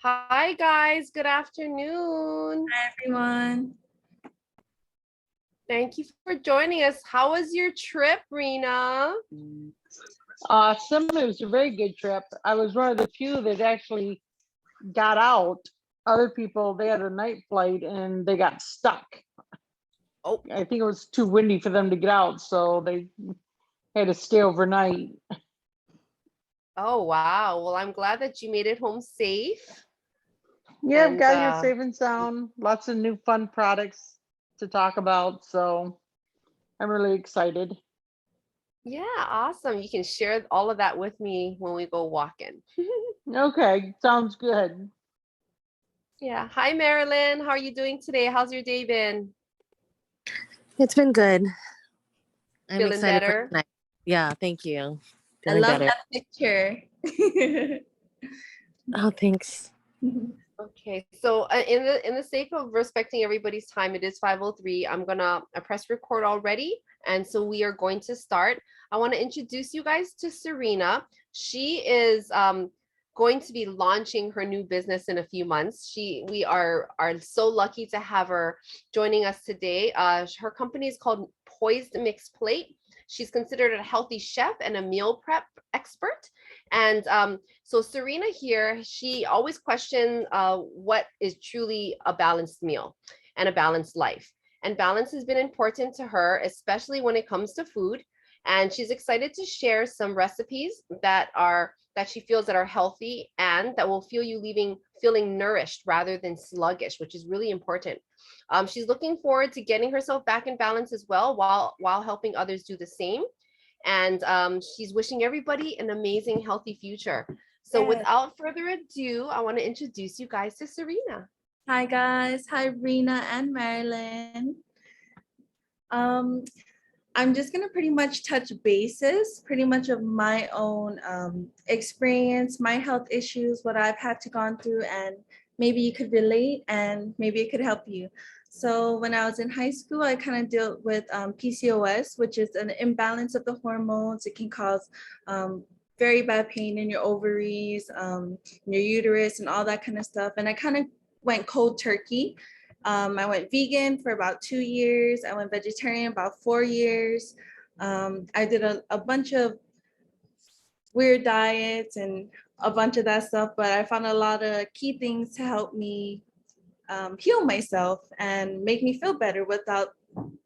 Hi guys, good afternoon. Hi, everyone. Thank you for joining us. How was your trip, Rena? Awesome. It was a very good trip. I was one of the few that actually got out. Other people, they had a night flight and they got stuck. Oh, I think it was too windy for them to get out, so they had to stay overnight. oh wow. Well, I'm glad that you made it home safe. Yeah, I've And got here safe and sound. Lots of new fun products to talk about, so I'm really excited. yeah, awesome. You can share all of that with me when we go walking. Okay, sounds good. Yeah. Hi, Marilyn. How are you doing today? How's your day been? It's been good. I'm Feeling excited for better? tonight. Yeah, thank you. I Feeling love better. that picture. Oh, thanks. Okay, so in the sake of respecting everybody's time, it is 5:03. I'm gonna press record already, and so we are going to start. I want to introduce you guys to Serena. She is going to be launching her new business in a few months. We are so lucky to have her joining us today. Her company is called Poised Mixed Plate. She's considered a healthy chef and a meal prep expert, and so Serena here, she always questions what is truly a balanced meal and a balanced life. And balance has been important to her, especially when it comes to food. And she's excited to share some recipes that she feels that are healthy and that will feel you leaving feeling nourished rather than sluggish, which is really important. She's looking forward to getting herself back in balance as well while helping others do the same. And she's wishing everybody an amazing, healthy future. So Yes. without further ado, I want to introduce you guys to Serena. Hi, guys. Hi, Rena and Marilyn. Um, I'm just going to pretty much touch bases, pretty much of my own experience, my health issues, what I've had to gone through, and maybe you could relate and maybe it could help you. So when I was in high school, I kind of dealt with PCOS, which is an imbalance of the hormones. It can cause very bad pain in your ovaries, in your uterus, and all that kind of stuff. And I kind of went cold turkey. I went vegan for about 2 years. I went vegetarian about 4 years. I did a bunch of weird diets and a bunch of that stuff, but I found a lot of key things to help me heal myself and make me feel better without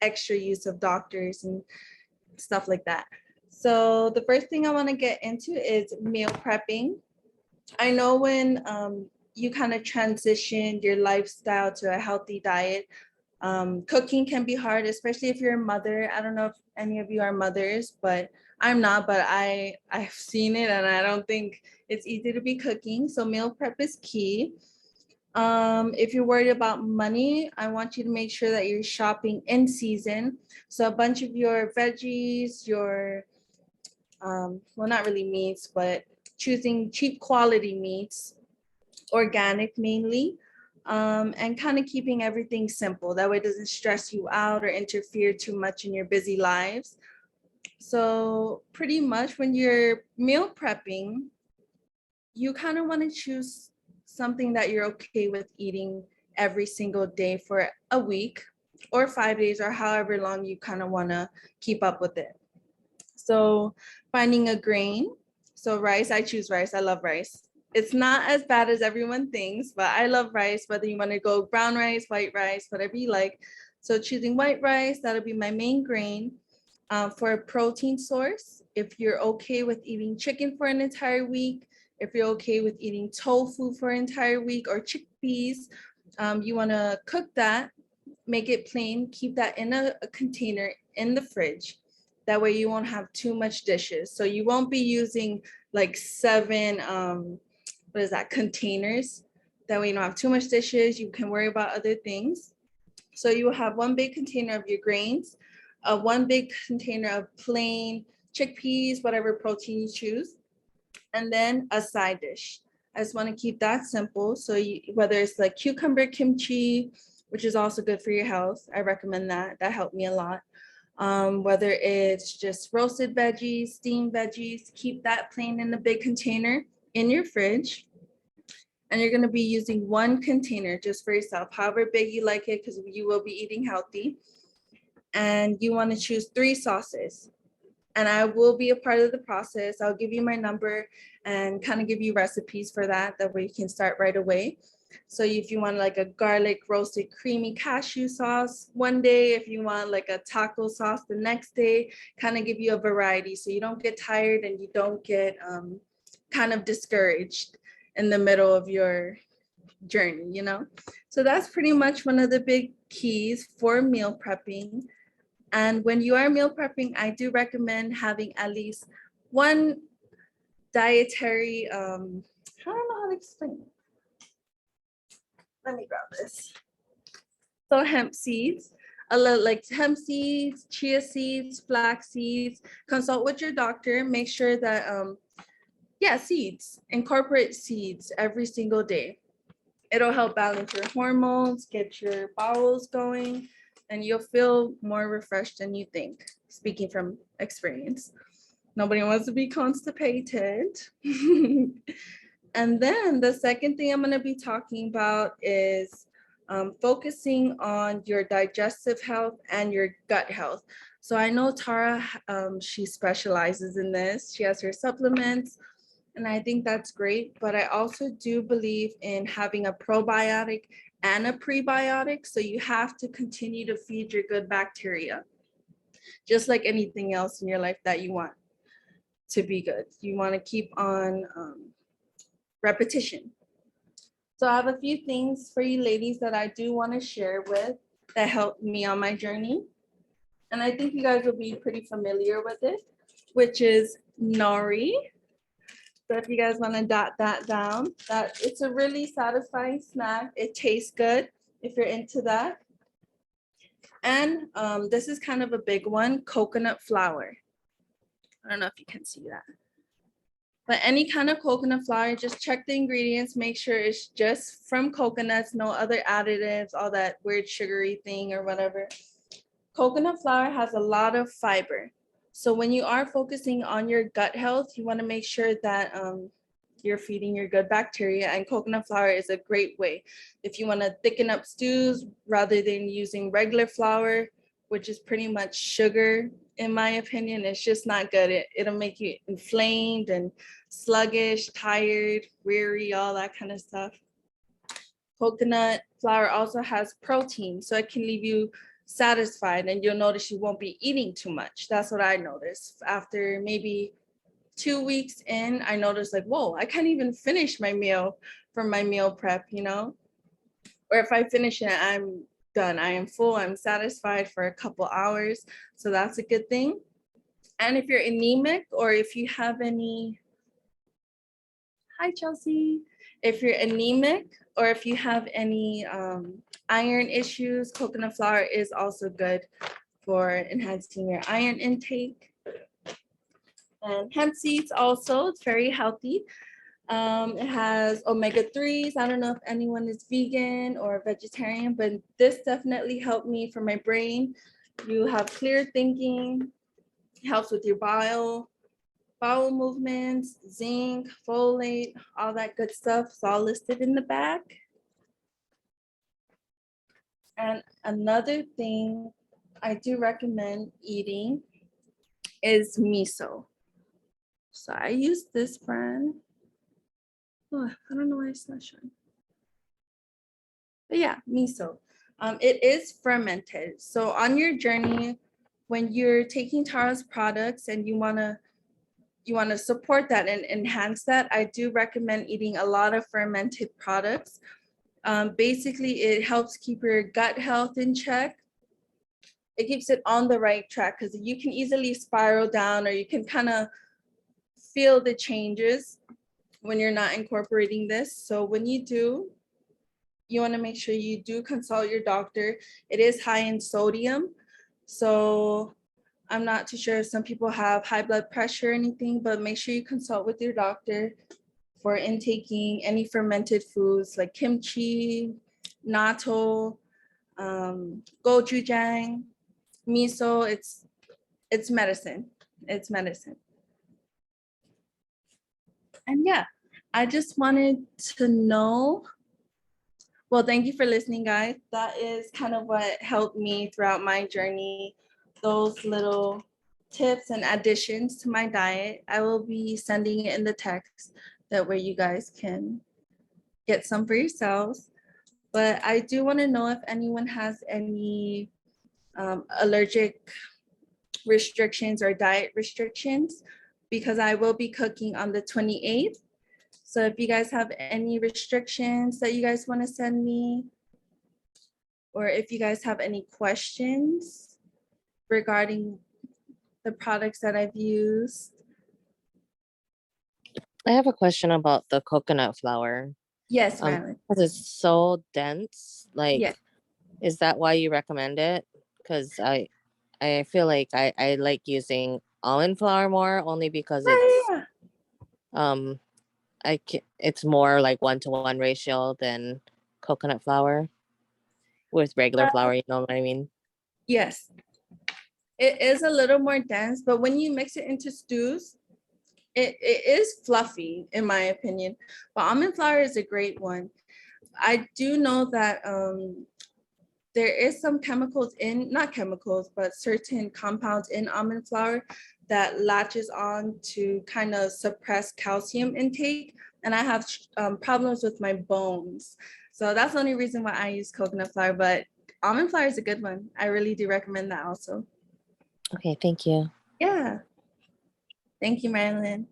extra use of doctors and stuff like that. So the first thing I want to get into is meal prepping. I know when you kind of transition your lifestyle to a healthy diet, cooking can be hard, especially if you're a mother. I don't know if any of you are mothers, but I'm not, but I've seen it and I don't think it's easy to be cooking. So meal prep is key. If you're worried about money, I want you to make sure that you're shopping in season. So a bunch of your veggies, your well, not really meats, but choosing cheap quality meats, organic mainly, and kind of keeping everything simple. That way it doesn't stress you out or interfere too much in your busy lives. So pretty much when you're meal prepping, you kind of want to choose something that you're okay with eating every single day for a week or 5 days or however long you kind of want to keep up with it. So finding a grain. So rice, I choose rice. I love rice. It's not as bad as everyone thinks, but I love rice, whether you want to go brown rice, white rice, whatever you like. So choosing white rice, that'll be my main grain. For a protein source, if you're okay with eating chicken for an entire week, if you're okay with eating tofu for an entire week or chickpeas, you want to cook that, make it plain, keep that in a container in the fridge. That way you won't have too much dishes. So you won't be using like 7, containers. That way you don't have too much dishes. You can worry about other things. So you will have one big container of your grains, one big container of plain chickpeas, whatever protein you choose, and then a side dish. I just want to keep that simple. So whether it's like cucumber kimchi, which is also good for your health, I recommend that. That helped me a lot. Whether it's just roasted veggies, steamed veggies, keep that plain in a big container in your fridge. And you're going to be using 1 container just for yourself, however big you like it, because you will be eating healthy. And you want to choose 3 sauces. And I will be a part of the process. I'll give you my number and kind of give you recipes for that. That way you can start right away. So if you want like a garlic roasted creamy cashew sauce one day, if you want like a taco sauce the next day, kind of give you a variety so you don't get tired and you don't get kind of discouraged in the middle of your journey, you know? So that's pretty much one of the big keys for meal prepping. And when you are meal prepping, I do recommend having at least 1 dietary, I don't know how to explain it. Let me grab this. So hemp seeds, a little like hemp seeds, chia seeds, flax seeds. Consult with your doctor. Make sure that, seeds. Incorporate seeds every single day. It'll help balance your hormones, get your bowels going, and you'll feel more refreshed than you think. Speaking from experience, nobody wants to be constipated. And then the second thing I'm going to be talking about is focusing on your digestive health and your gut health. So I know Tara, she specializes in this. She has her supplements, and I think that's great. But I also do believe in having a probiotic and a prebiotic. So you have to continue to feed your good bacteria, just like anything else in your life that you want to be good. You want to keep on repetition. So I have a few things for you ladies that I do want to share with that helped me on my journey. And I think you guys will be pretty familiar with it, which is nori. So if you guys want to jot that down, that it's a really satisfying snack. It tastes good if you're into that. And this is kind of a big one, coconut flour. I don't know if you can see that. But any kind of coconut flour, just check the ingredients, make sure it's just from coconuts, no other additives, all that weird sugary thing or whatever. Coconut flour has a lot of fiber. So when you are focusing on your gut health, you want to make sure that you're feeding your good bacteria, and coconut flour is a great way. If you want to thicken up stews rather than using regular flour, which is pretty much sugar, in my opinion, it's just not good. It'll make you inflamed and sluggish, tired, weary, all that kind of stuff. Coconut flour also has protein, so it can leave you satisfied, and you'll notice you won't be eating too much. That's what I noticed. After maybe 2 weeks in, I noticed like, whoa, I can't even finish my meal from my meal prep, you know? Or if I finish it, I'm done. I am full. I'm satisfied for a couple hours. So that's a good thing. And if you're anemic, or if you have any, hi Chelsea, if you're anemic or if you have any iron issues, coconut flour is also good for enhancing your iron intake. And hemp seeds also, it's very healthy. It has omega-3s. I don't know if anyone is vegan or vegetarian, but this definitely helped me for my brain. You have clear thinking, helps with your bowel movements, zinc, folate, all that good stuff. It's all listed in the back. And another thing I do recommend eating is miso. So I use this brand. Oh, I don't know why it's not showing. But yeah, miso. It is fermented. So on your journey, when you're taking Tara's products and you wanna support that and enhance that, I do recommend eating a lot of fermented products. Basically, it helps keep your gut health in check. It keeps it on the right track, because you can easily spiral down, or you can kind of feel the changes when you're not incorporating this. So when you do, you want to make sure you do consult your doctor. It is high in sodium. So I'm not too sure if some people have high blood pressure or anything, but make sure you consult with your doctor for intaking any fermented foods like kimchi, natto, gochujang, miso. It's medicine. It's medicine. And yeah, I just wanted to know, well, thank you for listening, guys. That is kind of what helped me throughout my journey. Those little tips and additions to my diet. I will be sending it in the text. That way you guys can get some for yourselves. But I do want to know if anyone has any allergic restrictions or diet restrictions, because I will be cooking on the 28th. So if you guys have any restrictions that you guys want to send me, or if you guys have any questions regarding the products that I've used. I have a question about the coconut flour. Yes, Madeline. Because it's so dense. Like, Yes. is that why you recommend it? Because I feel like I like using almond flour more, only because it's Yeah. it's more like 1-to-1 ratio than coconut flour with regular flour. You know what I mean? Yes. It is a little more dense, but when you mix it into stews, it is fluffy, in my opinion. But almond flour is a great one. I do know that there is some chemicals in, not chemicals, but certain compounds in almond flour that latches on to kind of suppress calcium intake. And I have problems with my bones. So that's the only reason why I use coconut flour, but almond flour is a good one. I really do recommend that also. Okay, thank you. Yeah. Thank you, Marilyn.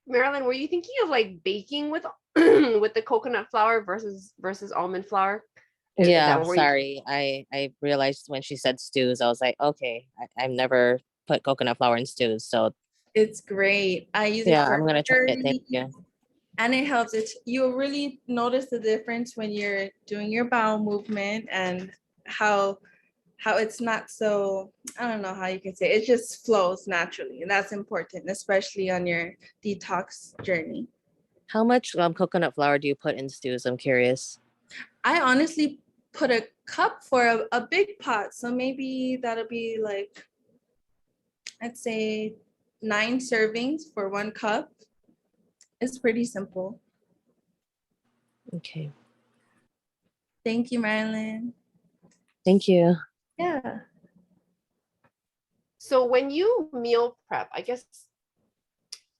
Marilyn, were you thinking of like baking with with the coconut flour versus almond flour? Is Yeah, that where you- sorry. I realized when she said stews, I was like, okay, I've never put coconut flour in stews. So It's great. I use it yeah, for I'm gonna try it. Thank curry, you. and it helps. You'll really notice the difference when you're doing your bowel movement and how it's not so, I don't know how you can say it just flows naturally, and that's important, especially on your detox journey. How much coconut flour do you put in stews? I'm curious. I honestly put a cup for a big pot, so maybe that'll be like, I'd say 9 servings for 1 cup. It's pretty simple. Okay. Thank you, Marilyn. Thank you. Yeah. So when you meal prep, I guess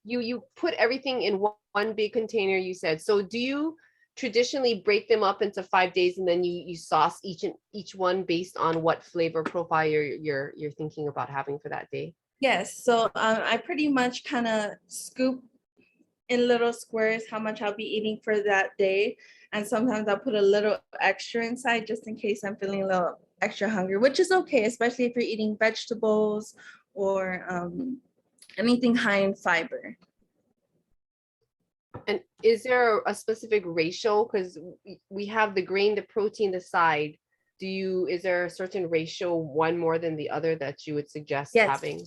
you put everything in one big container, you said. So do you traditionally break them up into 5 days and then you sauce each one based on what flavor profile you're thinking about having for that day? Yes. So I pretty much kind of scoop in little squares how much I'll be eating for that day. And sometimes I'll put a little extra inside just in case I'm feeling a little extra hungry, which is okay, especially if you're eating vegetables or anything high in fiber. And is there a specific ratio? Because we have the grain, the protein, the side. Is there a certain ratio, one more than the other, that you would suggest Yes. having?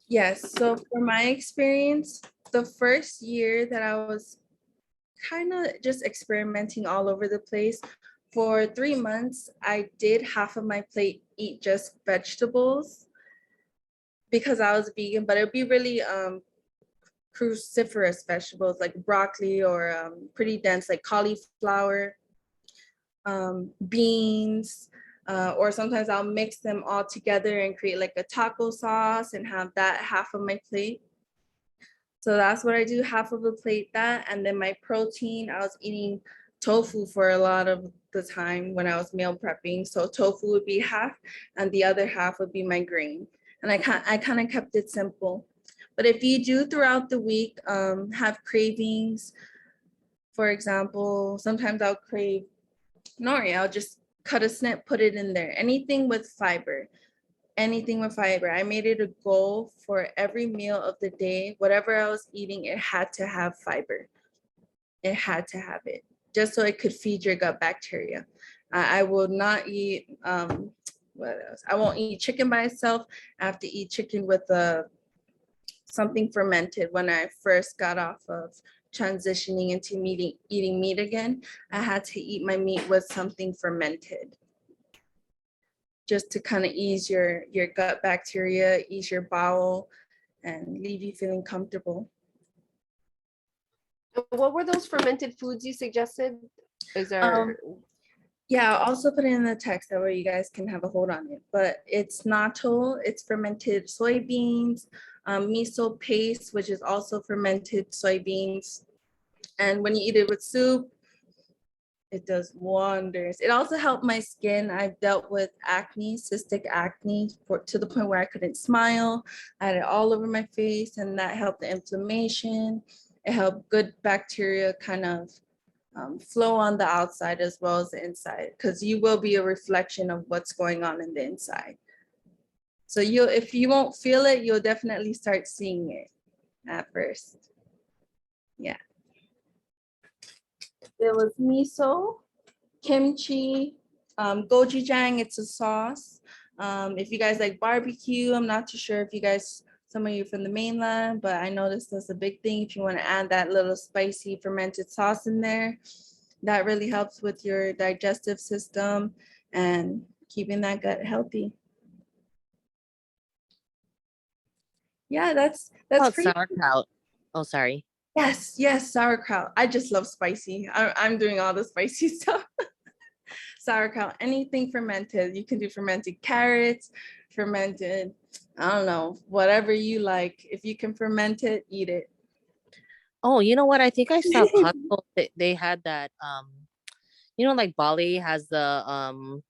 Yes. So for my experience, the first year that I was kind of just experimenting all over the place, for 3 months, I did half of my plate eat just vegetables because I was vegan, but it'd be really cruciferous vegetables like broccoli or pretty dense like cauliflower, beans, or sometimes I'll mix them all together and create like a taco sauce and have that half of my plate. So that's what I do, half of a plate that, and then my protein, I was eating tofu for a lot of the time when I was meal prepping. So tofu would be half and the other half would be my grain. And I kind of kept it simple. But if you do throughout the week have cravings, for example, sometimes I'll crave nori. I'll just cut a snip, put it in there. Anything with fiber. Anything with fiber. I made it a goal for every meal of the day. Whatever I was eating, it had to have fiber. It had to have it, just so it could feed your gut bacteria. I will not eat, what else? I won't eat chicken by itself. I have to eat chicken with something fermented. When I first got off of transitioning into eating meat again, I had to eat my meat with something fermented, just to kind of ease your gut bacteria, ease your bowel, and leave you feeling comfortable. What were those fermented foods you suggested? Is Um, there? Yeah, I'll also put it in the text that way you guys can have a hold on it. But it's natto, it's fermented soybeans, miso paste, which is also fermented soybeans. And when you eat it with soup, it does wonders. It also helped my skin. I've dealt with acne, cystic acne, to the point where I couldn't smile. I had it all over my face, and that helped the inflammation. It helped good bacteria kind of flow on the outside as well as the inside, because you will be a reflection of what's going on in the inside. So if you won't feel it, you'll definitely start seeing it at first. Yeah. There was miso, kimchi, gochujang, it's a sauce. If you guys like barbecue, I'm not too sure if you guys, some of you from the mainland, but I noticed that's a big thing. If you want to add that little spicy fermented sauce in there, that really helps with your digestive system and keeping that gut healthy. Yeah, that's Oh, pretty. sauerkraut. Oh, sorry. Yes, sauerkraut. I just love spicy. I'm doing all the spicy stuff. Sauerkraut, anything fermented. You can do fermented carrots, fermented, I don't know, whatever you like. If you can ferment it, eat it. Oh, you know what? I think I saw Costco. They had that. Like Bali has the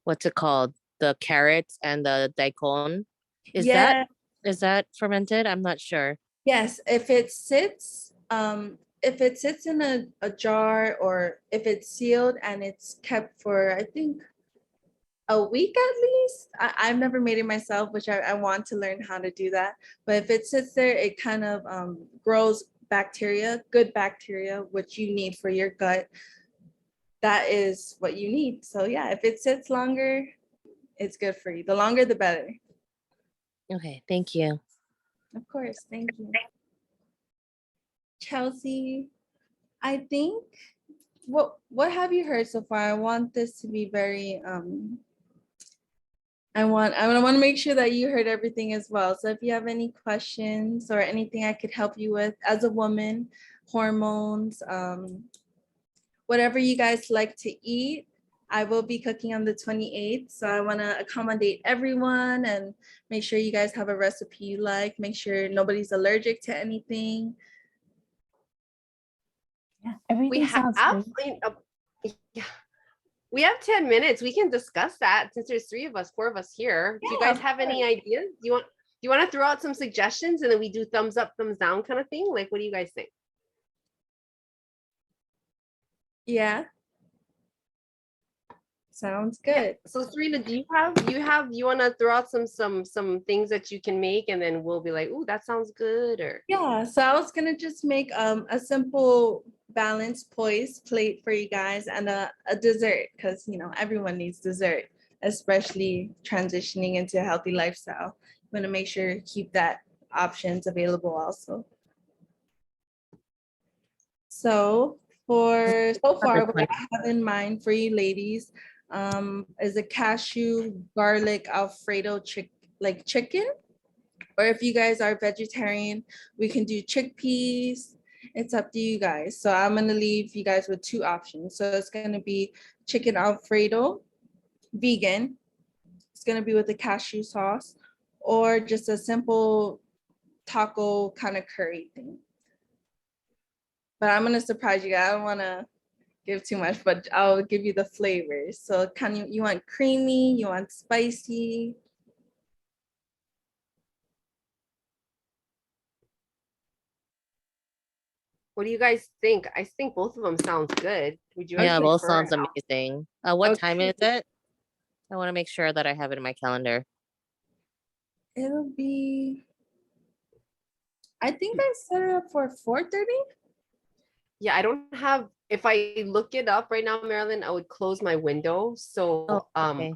what's it called? The carrots and the daikon. Is that Yeah, is that fermented? I'm not sure. yes. If it sits in a jar, or if it's sealed and it's kept for, I think, a week at least. I've never made it myself, which I want to learn how to do that. But if it sits there, it kind of grows bacteria, good bacteria, which you need for your gut. That is what you need. So yeah, if it sits longer, it's good for you. The longer, the better. Okay, thank you. Of course, thank you. Chelsea, I think, what have you heard so far? I want this to be very I want to make sure that you heard everything as well. So if you have any questions or anything I could help you with as a woman, hormones, whatever you guys like to eat, I will be cooking on the 28th. So I want to accommodate everyone and make sure you guys have a recipe you like. Make sure nobody's allergic to anything. Yeah, We everything have, sounds great. yeah, we have 10 minutes. We can discuss that since there's 4 of us here. Do you Yeah, guys of have any ideas? Do you want to throw out some suggestions and then we do thumbs up, thumbs down kind of thing? Like, what do you guys think? Yeah. Sounds Yeah. good. So Serena, do you want to throw out some things that you can make and then we'll be like, "Ooh, that sounds good," or Yeah, so I was gonna just make a simple balanced poised plate for you guys, and a dessert, because everyone needs dessert, especially transitioning into a healthy lifestyle. I'm gonna make sure to keep that options available also. So so far, what I have in mind for you ladies is a cashew garlic Alfredo chicken. Or if you guys are vegetarian, we can do chickpeas. It's up to you guys. So I'm gonna leave you guys with 2 options. So it's gonna be chicken Alfredo, vegan. It's gonna be with the cashew sauce, or just a simple taco kind of curry thing. But I'm gonna surprise you guys. I don't wanna give too much, but I'll give you the flavors. So you want creamy, you want spicy? what do you guys think? I think both of them sounds good. Would you guys Yeah, both prefer sounds amazing. What time is Okay. it? I want to make sure that I have it in my calendar. It'll be, I think I set it up for 4:30. Yeah, I don't have, if I look it up right now, Marilyn, I would close my window. So okay.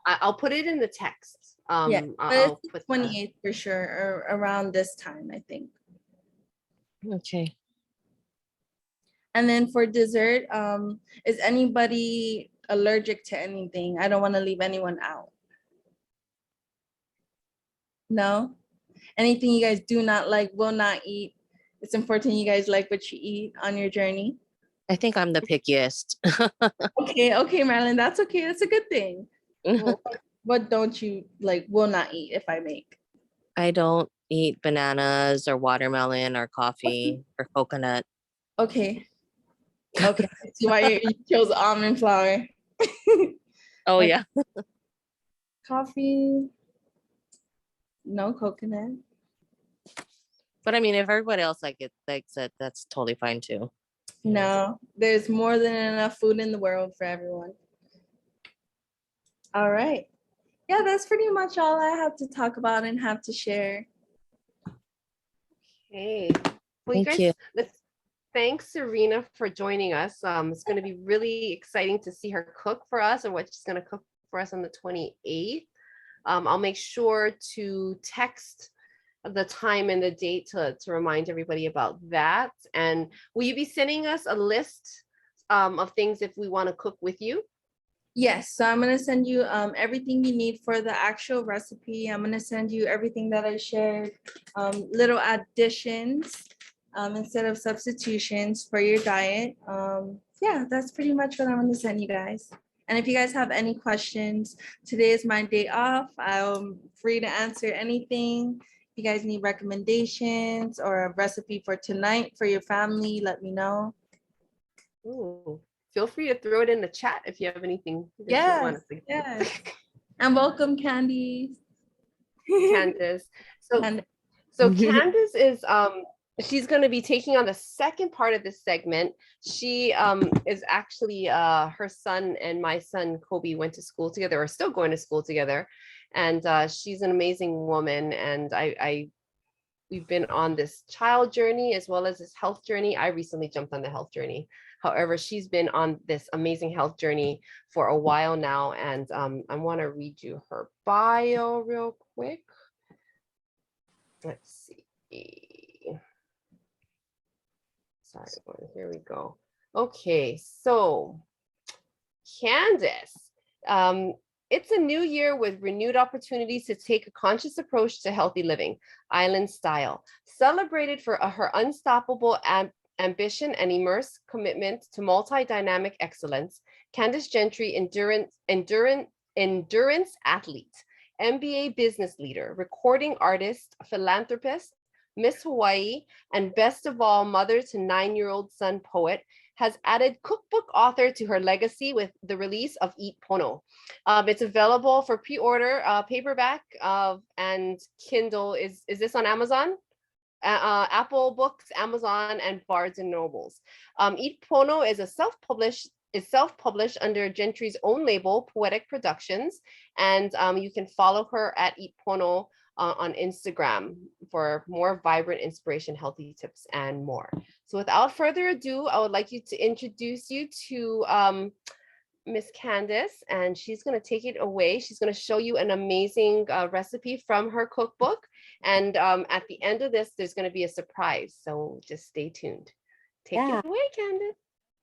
I'll put it in the text. Yeah, but I'll it's put 28th for sure, or around this time, I think. Okay. And then for dessert, is anybody allergic to anything? I don't want to leave anyone out. No? Anything you guys do not like, will not eat? it's important you guys like what you eat on your journey. I think I'm the pickiest. Okay, Marilyn, that's okay. That's a good thing. Well, what don't you like, will not eat if I make? I don't eat bananas or watermelon or coffee or coconut. Okay. Okay. I see why you chose almond flour. Oh Okay. yeah. Coffee, no coconut. But I mean, if everybody else likes it, that's totally fine too. No, there's more than enough food in the world for everyone. All right. Yeah, that's pretty much all I have to talk about and have to share. Okay. Well, Thank you. let's thank Serena for joining us. It's going to be really exciting to see her cook for us and what she's going to cook for us on the 28th. I'll make sure to text the time and the date to remind everybody about that. And will you be sending us a list of things if we want to cook with you? Yes, so I'm gonna send you everything you need for the actual recipe. I'm gonna send you everything that I shared, little additions instead of substitutions for your diet. Yeah, that's pretty much what I'm gonna send you guys. And if you guys have any questions, today is my day off. I'm free to answer anything. If you guys need recommendations or a recipe for tonight for your family, let me know. Ooh, feel free to throw it in the chat if you have anything that you Yes, want to say. yes. And welcome, Candies. Candace. So Candace is she's going to be taking on the second part of this segment. She is actually her son and my son Kobe went to school together, or still going to school together, and she's an amazing woman. And we've been on this child journey as well as this health journey. I recently jumped on the health journey. However, she's been on this amazing health journey for a while now, and I want to read you her bio real quick. Let's see. Sorry, here we go. Okay, so Candace, it's a new year with renewed opportunities to take a conscious approach to healthy living, island style. Celebrated for her unstoppable ambition and immense commitment to multi-dynamic excellence, Candes Gentry, endurance athlete, MBA business leader, recording artist, philanthropist, Miss Hawaii, and best of all, mother to 9-year-old son poet, has added cookbook author to her legacy with the release of Eat Pono. It's available for pre-order, paperback, and Kindle. Is this on Amazon? Apple Books, Amazon, and Barnes and Nobles. Eat Pono is self-published under Gentry's own label, Poetic Productions, and you can follow her at Eat Pono on Instagram for more vibrant inspiration, healthy tips, and more. So without further ado, I would like you to introduce you to Miss Candace, and she's going to take it away. She's going to show you an amazing recipe from her cookbook. And at the end of this, there's going to be a surprise. So just stay tuned. Take it away, Candace.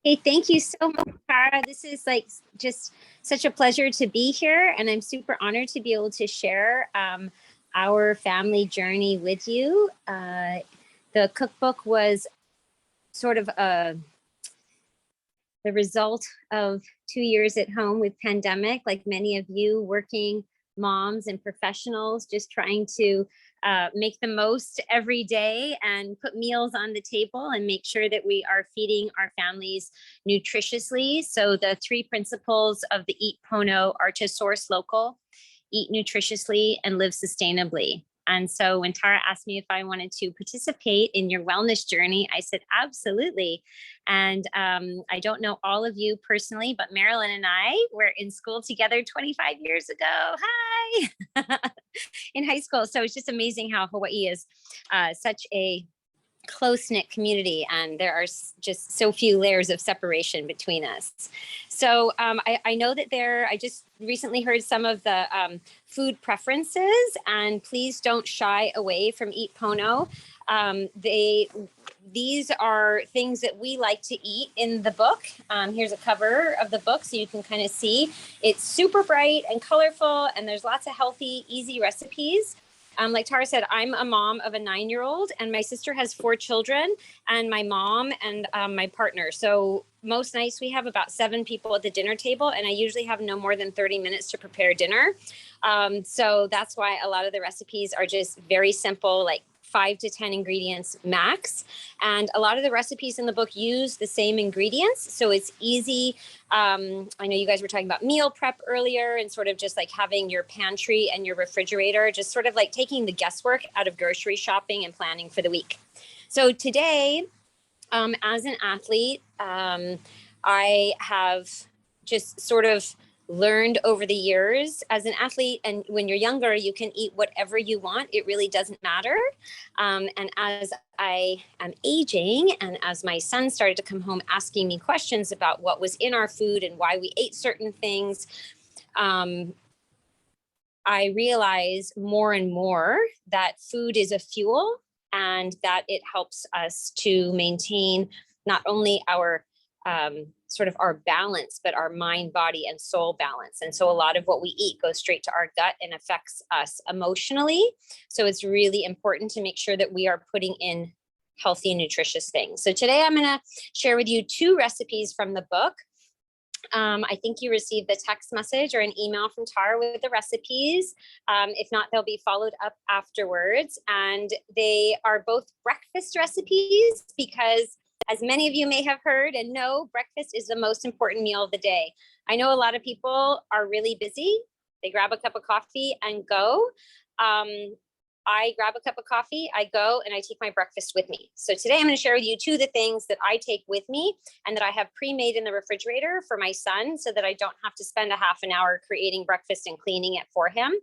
Hey, thank you so much, Cara. This is like just such a pleasure to be here. And I'm super honored to be able to share our family journey with you. The cookbook was sort of the result of 2 years at home with pandemic, like many of you working moms and professionals, just trying to make the most every day and put meals on the table and make sure that we are feeding our families nutritiously. So the 3 principles of the Eat Pono are to source local, eat nutritiously, and live sustainably. And so when Tara asked me if I wanted to participate in your wellness journey, I said, absolutely. And I don't know all of you personally, but Marilyn and I were in school together 25 years ago. Hi! In high school. So it's just amazing how Hawaii is such a close-knit community, and there are just so few layers of separation between us. So I know that I just recently heard some of the food preferences, and please don't shy away from Eat Pono. These are things that we like to eat in the book. Here's a cover of the book so you can kind of see. It's super bright and colorful, and there's lots of healthy, easy recipes. Like Tara said, I'm a mom of a 9-year-old, and my sister has 4 children, and my mom and my partner. So most nights we have about 7 people at the dinner table, and I usually have no more than 30 minutes to prepare dinner. So that's why a lot of the recipes are just very simple, like 5 to 10 ingredients max. And a lot of the recipes in the book use the same ingredients. So it's easy. I know you guys were talking about meal prep earlier, and sort of just like having your pantry and your refrigerator, just sort of like taking the guesswork out of grocery shopping and planning for the week. So today, as an athlete, I have just sort of learned over the years as an athlete, and when you're younger, you can eat whatever you want. It really doesn't matter. And as I am aging, and as my son started to come home asking me questions about what was in our food and why we ate certain things, I realize more and more that food is a fuel, and that it helps us to maintain not only our sort of our balance, but our mind, body, and soul balance. And so a lot of what we eat goes straight to our gut and affects us emotionally. So it's really important to make sure that we are putting in healthy, nutritious things. So today I'm going to share with you 2 recipes from the book. I think you received the text message or an email from Tara with the recipes. If not, they'll be followed up afterwards. And they are both breakfast recipes because, as many of you may have heard and know, breakfast is the most important meal of the day. I know a lot of people are really busy. They grab a cup of coffee and go. I grab a cup of coffee, I go, and I take my breakfast with me. So today I'm going to share with you 2 of the things that I take with me and that I have pre-made in the refrigerator for my son, so that I don't have to spend a half an hour creating breakfast and cleaning it for him.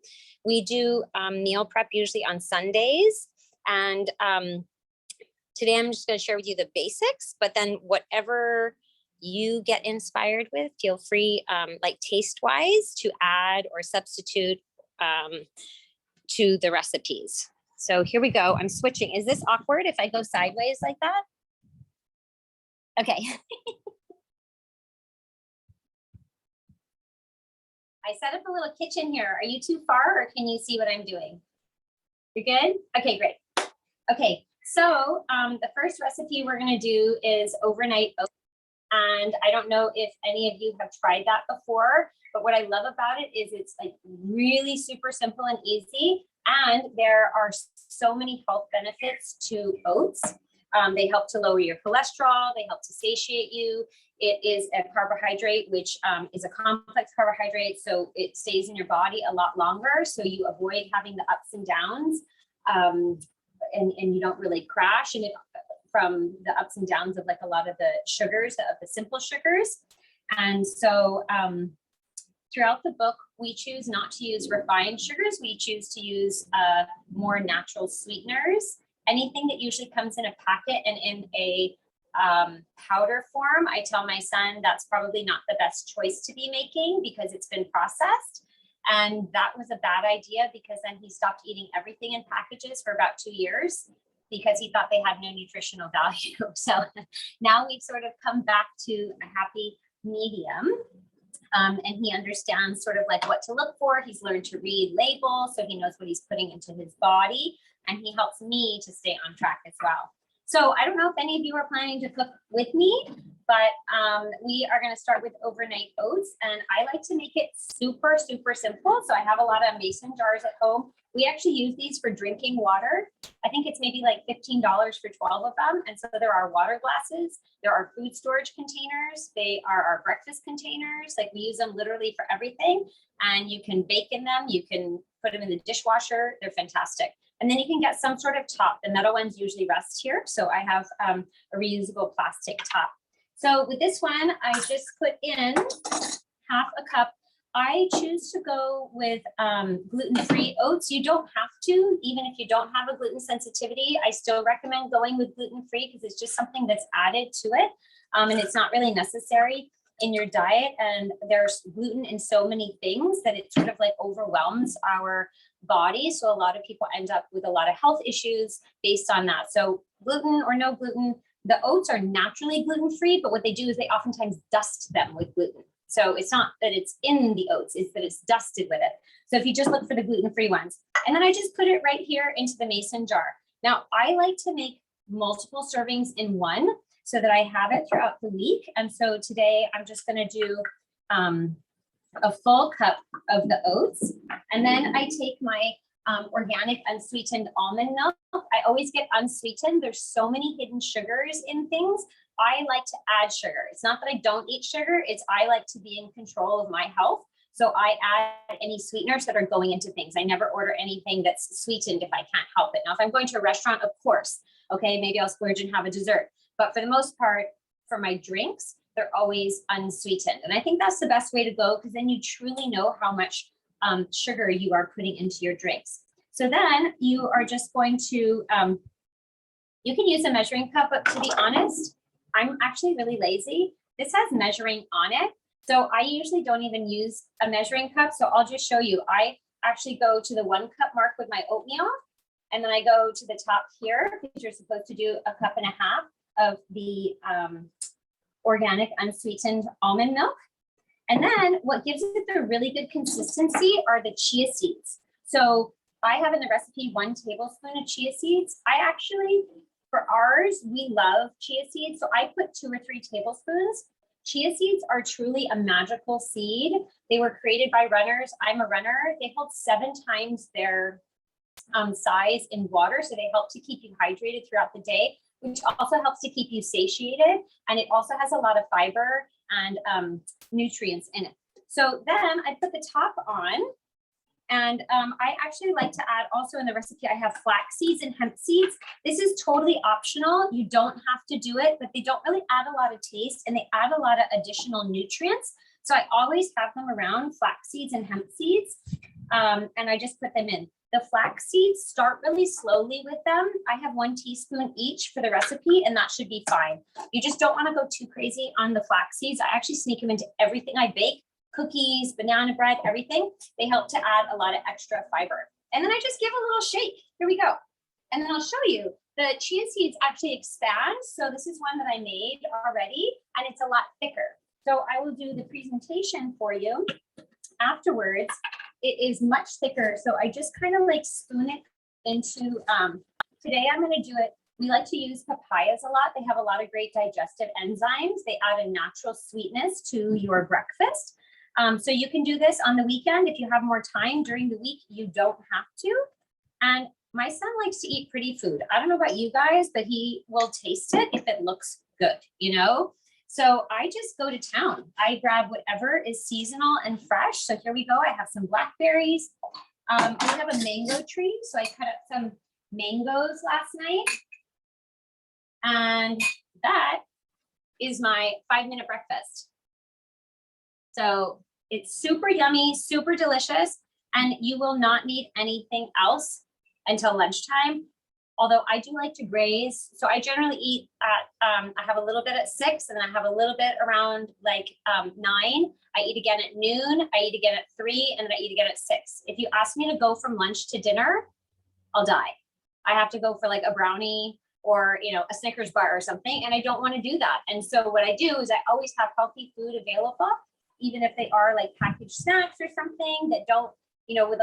We do meal prep usually on Sundays. And today I'm just going to share with you the basics, but then whatever you get inspired with, feel free, like taste-wise, to add or substitute to the recipes. So here we go. I'm switching. Is this awkward if I go sideways like that? Okay. I set up a little kitchen here. Are you too far, or can you see what I'm doing? You're good? Okay, great. Okay, so the first recipe we're going to do is overnight oats. And I don't know if any of you have tried that before, but what I love about it is it's like really super simple and easy. And there are so many health benefits to oats. They help to lower your cholesterol. They help to satiate you. It is a carbohydrate, which is a complex carbohydrate. So it stays in your body a lot longer. So you avoid having the ups and downs, and you don't really crash and it, from the ups and downs of like a lot of the sugars, of the simple sugars. And so throughout the book, we choose not to use refined sugars. We choose to use more natural sweeteners. Anything that usually comes in a packet and in a powder form, I tell my son that's probably not the best choice to be making because it's been processed. And that was a bad idea because then he stopped eating everything in packages for about 2 years because he thought they had no nutritional value. So now we've sort of come back to a happy medium. And he understands sort of like what to look for. He's learned to read labels, so he knows what he's putting into his body, and he helps me to stay on track as well. So I don't know if any of you are planning to cook with me, but we are going to start with overnight oats, and I like to make it super, super simple. So I have a lot of mason jars at home. We actually use these for drinking water. I think it's maybe like $15 for 12 of them. And so there are water glasses, there are food storage containers, they are our breakfast containers. Like we use them literally for everything. And you can bake in them, you can put them in the dishwasher. They're fantastic. And then you can get some sort of top. The metal ones usually rest here. So I have a reusable plastic top. So with this one, I just put in half a cup. I choose to go with gluten-free oats. You don't have to, even if you don't have a gluten sensitivity. I still recommend going with gluten-free because it's just something that's added to it. And it's not really necessary in your diet. And there's gluten in so many things that it sort of like overwhelms our body. So a lot of people end up with a lot of health issues based on that. So gluten or no gluten, the oats are naturally gluten-free, but what they do is they oftentimes dust them with gluten. So it's not that it's in the oats, it's that it's dusted with it. So if you just look for the gluten-free ones, And then I just put it right here into the mason jar. Now, I like to make multiple servings in one so that I have it throughout the week. And so today I'm just going to do a full cup of the oats. And then I take my organic unsweetened almond milk. I always get unsweetened. There's so many hidden sugars in things. I like to add sugar. It's not that I don't eat sugar. It's I like to be in control of my health. So I add any sweeteners that are going into things. I never order anything that's sweetened if I can't help it. Now, if I'm going to a restaurant, of course, okay, maybe I'll splurge and have a dessert. But for the most part, for my drinks, they're always unsweetened. And I think that's the best way to go, because then you truly know how much sugar you are putting into your drinks. So then you are just going to, you can use a measuring cup, but to be honest, I'm actually really lazy. This has measuring on it. So I usually don't even use a measuring cup. So I'll just show you. I actually go to the 1 cup mark with my oatmeal. And then I go to the top here, because you're supposed to do a cup and a half of the organic unsweetened almond milk. And then what gives it the really good consistency are the chia seeds. So I have in the recipe 1 tablespoon of chia seeds. I actually, for ours, we love chia seeds. So I put 2 or 3 tablespoons. Chia seeds are truly a magical seed. They were created by runners. I'm a runner. They hold 7 times their size in water. So they help to keep you hydrated throughout the day, which also helps to keep you satiated. And it also has a lot of fiber and nutrients in it. So then I put the top on, and I actually like to add also in the recipe, I have flax seeds and hemp seeds. This is totally optional. You don't have to do it, but they don't really add a lot of taste, and they add a lot of additional nutrients. So I always have them around, flax seeds and hemp seeds. And I just put them in. The flax seeds, start really slowly with them. I have 1 teaspoon each for the recipe, and that should be fine. You just don't want to go too crazy on the flax seeds. I actually sneak them into everything I bake, cookies, banana bread, everything. They help to add a lot of extra fiber. And then I just give a little shake. Here we go. And then I'll show you. The chia seeds actually expand. So this is one that I made already, and it's a lot thicker. So I will do the presentation for you afterwards. It is much thicker. So I just kind of like spoon it into, today I'm going to do it. We like to use papayas a lot. They have a lot of great digestive enzymes. They add a natural sweetness to your breakfast. So you can do this on the weekend. If you have more time during the week, you don't have to. And my son likes to eat pretty food. I don't know about you guys, but he will taste it if it looks good, you know? So I just go to town. I grab whatever is seasonal and fresh. So here we go. I have some blackberries. We have a mango tree. So I cut up some mangoes last night. And that is my 5-minute breakfast. So it's super yummy, super delicious, and you will not need anything else until lunchtime. Although I do like to graze. So I generally eat at, I have a little bit at 6, and then I have a little bit around like 9. I eat again at noon, I eat again at 3, and then I eat again at 6. If you ask me to go from lunch to dinner, I'll die. I have to go for like a brownie or, you know, a Snickers bar or something, and I don't want to do that. And so what I do is I always have healthy food available, even if they are like packaged snacks or something that don't, you know,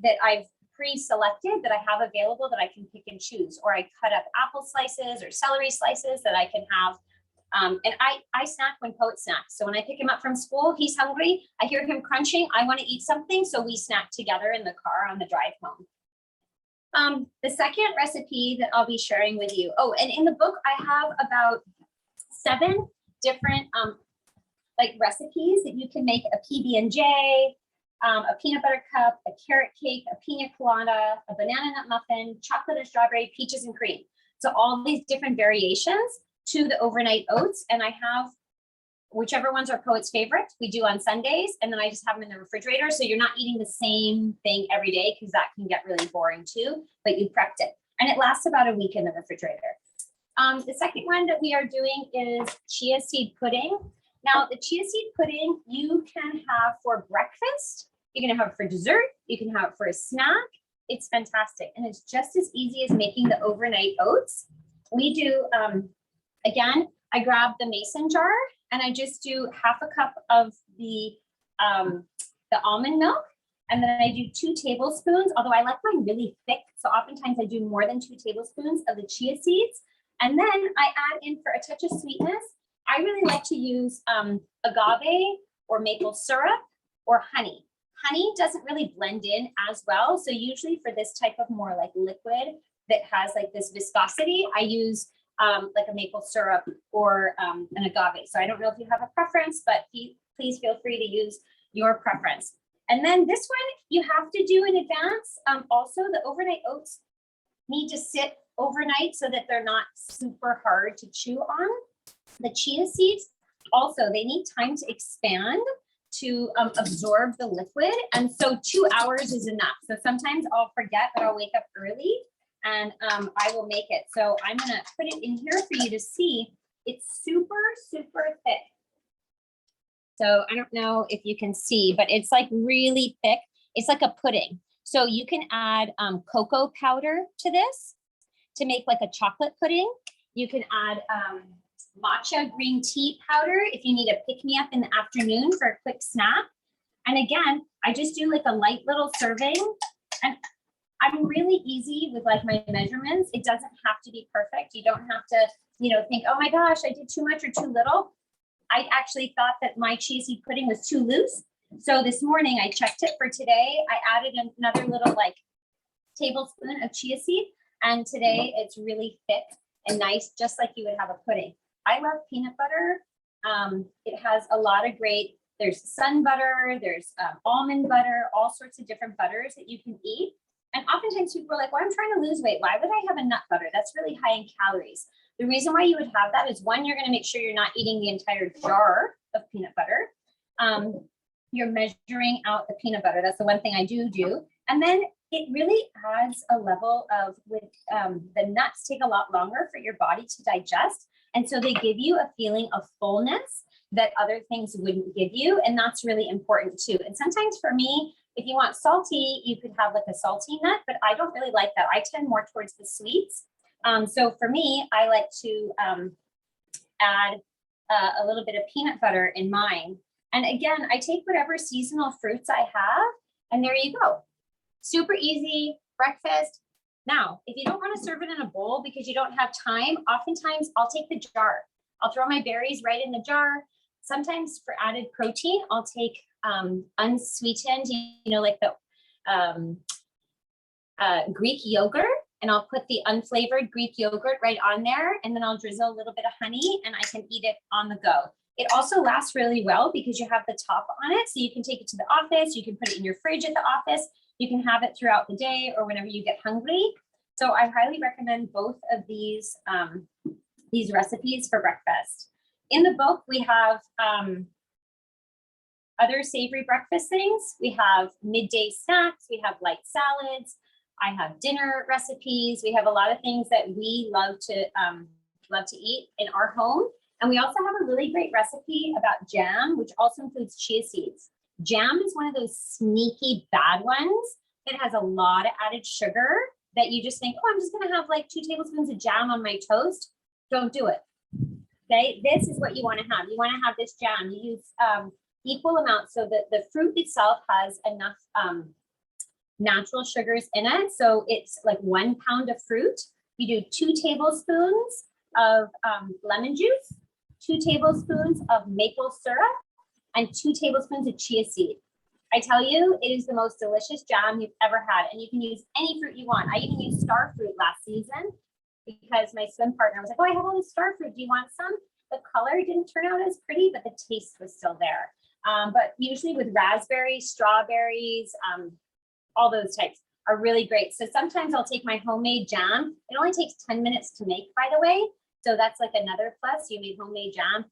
that I've pre-selected that I have available that I can pick and choose, or I cut up apple slices or celery slices that I can have. And I snack when Poet snacks. So when I pick him up from school, he's hungry. I hear him crunching. I want to eat something. So we snack together in the car on the drive home. The second recipe that I'll be sharing with you. Oh, and in the book, I have about 7 different like recipes that you can make: a PB&J, a peanut butter cup, a carrot cake, a pina colada, a banana nut muffin, chocolate and strawberry, peaches and cream. So all these different variations to the overnight oats. And I have whichever ones are Poet's favorite, we do on Sundays. And then I just have them in the refrigerator. So you're not eating the same thing every day, because that can get really boring too, but you prepped it. And it lasts about a week in the refrigerator. The second one that we are doing is chia seed pudding. Now, the chia seed pudding you can have for breakfast, you can have it for dessert, you can have it for a snack. It's fantastic. And it's just as easy as making the overnight oats. We do, again, I grab the mason jar and I just do half a cup of the almond milk. And then I do 2 tablespoons, although I like mine really thick. So oftentimes I do more than 2 tablespoons of the chia seeds. And then I add in, for a touch of sweetness, I really like to use agave or maple syrup or honey. Honey doesn't really blend in as well. So usually for this type of more like liquid that has like this viscosity, I use like a maple syrup or an agave. So I don't know if you have a preference, but please feel free to use your preference. And then this one you have to do in advance. Also, the overnight oats need to sit overnight so that they're not super hard to chew on. The chia seeds also, they need time to expand to absorb the liquid. And so 2 hours is enough. So sometimes I'll forget, but I'll wake up early and I will make it. So I'm gonna put it in here for you to see. It's super, super thick. So I don't know if you can see, but it's like really thick. It's like a pudding. So you can add cocoa powder to this to make like a chocolate pudding. You can add matcha green tea powder if you need a pick-me-up in the afternoon for a quick snack. And again, I just do like a light little serving, and I'm really easy with like my measurements. It doesn't have to be perfect. You don't have to, think, oh my gosh, I did too much or too little. I actually thought that my chia seed pudding was too loose. So this morning I checked it for today. I added another little like tablespoon of chia seed, and today it's really thick and nice, just like you would have a pudding. I love peanut butter. It has a lot of great, there's sun butter, there's almond butter, all sorts of different butters that you can eat. And oftentimes people are like, well, I'm trying to lose weight. Why would I have a nut butter? That's really high in calories. The reason why you would have that is, one, you're going to make sure you're not eating the entire jar of peanut butter. You're measuring out the peanut butter. That's the one thing I do. And then it really adds a level of, the nuts take a lot longer for your body to digest. And so they give you a feeling of fullness that other things wouldn't give you. And that's really important too. And sometimes for me, if you want salty, you could have like a salty nut, but I don't really like that. I tend more towards the sweets. So for me, I like to add a little bit of peanut butter in mine. And again, I take whatever seasonal fruits I have, and there you go. Super easy breakfast. Now, if you don't want to serve it in a bowl because you don't have time, oftentimes I'll take the jar. I'll throw my berries right in the jar. Sometimes for added protein, I'll take unsweetened, like the Greek yogurt, and I'll put the unflavored Greek yogurt right on there. And then I'll drizzle a little bit of honey and I can eat it on the go. It also lasts really well because you have the top on it. So you can take it to the office. You can put it in your fridge at the office. You can have it throughout the day or whenever you get hungry. So I highly recommend both of these recipes for breakfast. In the book, we have other savory breakfast things. We have midday snacks. We have light salads. I have dinner recipes. We have a lot of things that we love to eat in our home. And we also have a really great recipe about jam, which also includes chia seeds. Jam is one of those sneaky bad ones that has a lot of added sugar that you just think, oh, I'm just going to have like 2 tablespoons of jam on my toast. Don't do it. Okay, this is what you want to have. You want to have this jam. You use equal amounts so that the fruit itself has enough natural sugars in it. So it's like 1 pound of fruit. You do 2 tablespoons of lemon juice, 2 tablespoons of maple syrup, and 2 tablespoons of chia seed. I tell you, it is the most delicious jam you've ever had. And you can use any fruit you want. I even used star fruit last season because my swim partner was like, oh, I have all this star fruit. Do you want some? The color didn't turn out as pretty, but the taste was still there. But usually with raspberries, strawberries, all those types are really great. So sometimes I'll take my homemade jam. It only takes 10 minutes to make, by the way. So that's like another plus. You made homemade jam.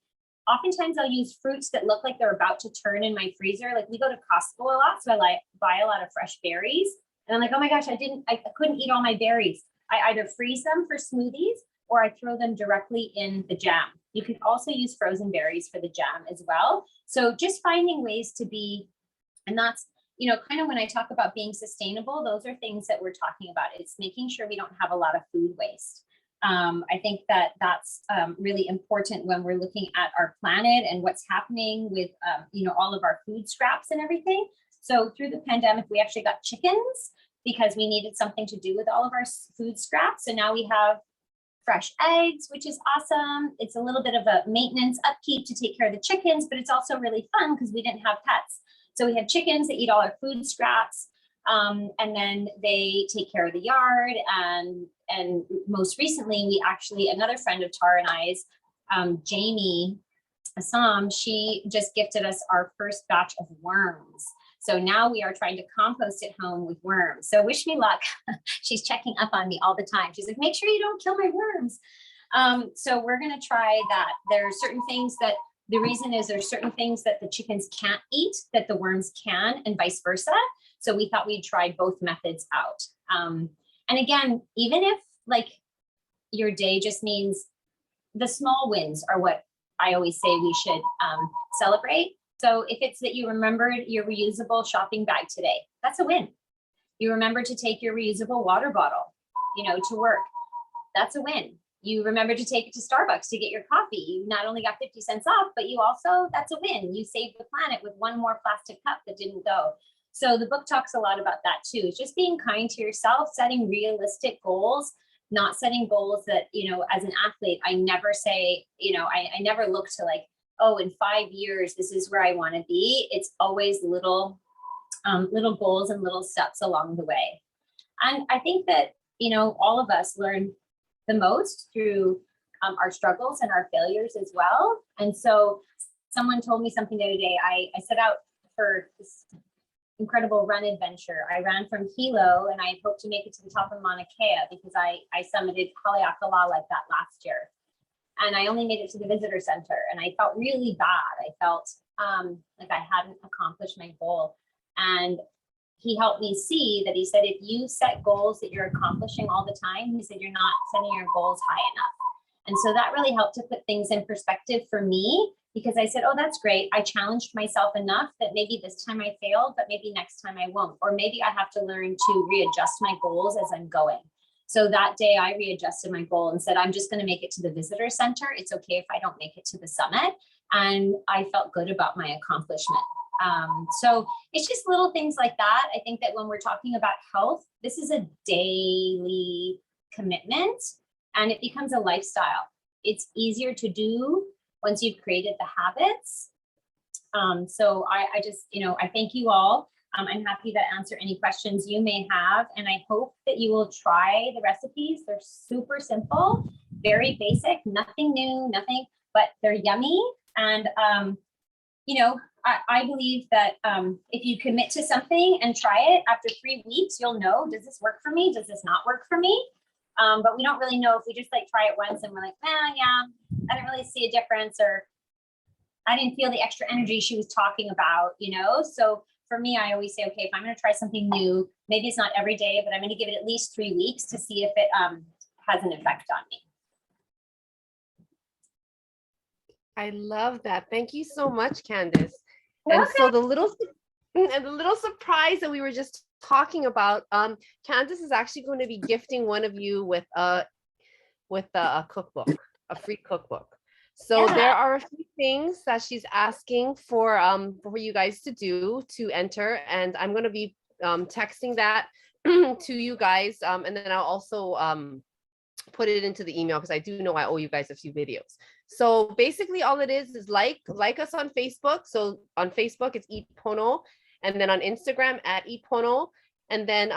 Oftentimes I'll use fruits that look like they're about to turn in my freezer. Like we go to Costco a lot, so I buy a lot of fresh berries. And I'm like, oh my gosh, I couldn't eat all my berries. I either freeze them for smoothies or I throw them directly in the jam. You can also use frozen berries for the jam as well. So just finding ways to be, and that's, kind of when I talk about being sustainable, those are things that we're talking about. It's making sure we don't have a lot of food waste. I think that's really important when we're looking at our planet and what's happening with, all of our food scraps and everything. So through the pandemic, we actually got chickens because we needed something to do with all of our food scraps. So now we have fresh eggs, which is awesome. It's a little bit of a maintenance upkeep to take care of the chickens, but it's also really fun because we didn't have pets. So we have chickens that eat all our food scraps, and then they take care of the yard. And most recently, we actually, another friend of Tara and I's, Jamie Assam, she just gifted us our first batch of worms. So now we are trying to compost at home with worms. So wish me luck. She's checking up on me all the time. She's like, make sure you don't kill my worms. So we're gonna try that. There are certain things that, the reason is there's certain things that the chickens can't eat that the worms can, and vice versa. So we thought we'd try both methods out. And again, even if like your day just means, the small wins are what I always say we should celebrate. So if it's that you remembered your reusable shopping bag today, that's a win. You remember to take your reusable water bottle, to work. That's a win. You remember to take it to Starbucks to get your coffee. You not only got 50 cents off, but you also, that's a win. You saved the planet with one more plastic cup that didn't go. So the book talks a lot about that too. It's just being kind to yourself, setting realistic goals, not setting goals that, as an athlete, I never say, I never look to like, oh, in 5 years, this is where I want to be. It's always little goals and little steps along the way. And I think that, all of us learn the most through our struggles and our failures as well. And so someone told me something the other day. I set out for this incredible run adventure. I ran from Hilo and I hoped to make it to the top of Mauna Kea because I summited Haleakala like that last year. And I only made it to the visitor center and I felt really bad. I felt like I hadn't accomplished my goal. And he helped me see that. He said, if you set goals that you're accomplishing all the time, he said, you're not setting your goals high enough. And so that really helped to put things in perspective for me, because I said, oh, that's great. I challenged myself enough that maybe this time I failed, but maybe next time I won't. Or maybe I have to learn to readjust my goals as I'm going. So that day I readjusted my goal and said, I'm just going to make it to the visitor center. It's okay if I don't make it to the summit. And I felt good about my accomplishment. So it's just little things like that. I think that when we're talking about health, this is a daily commitment and it becomes a lifestyle. It's easier to do once you've created the habits. So I just, I thank you all. I'm happy to answer any questions you may have. And I hope that you will try the recipes. They're super simple, very basic, nothing new, nothing, but they're yummy. And, I believe that if you commit to something and try it after 3 weeks, you'll know, does this work for me? Does this not work for me? But we don't really know if we just like try it once and we're like, yeah, I didn't really see a difference, or I didn't feel the extra energy she was talking about, So for me, I always say, okay, if I'm going to try something new, maybe it's not every day, but I'm going to give it at least 3 weeks to see if it has an effect on me. I love that. Thank you so much, Candace. And so the little surprise that we were just talking about, Candace is actually going to be gifting one of you with a cookbook, a free cookbook. So Yeah. there are a few things that she's asking for you guys to do to enter, and I'm going to be texting that to you guys, and then I'll also put it into the email because I do know I owe you guys a few videos. So basically all it is like us on Facebook. So on Facebook it's Eat Pono, and then on Instagram at Eat Pono, and then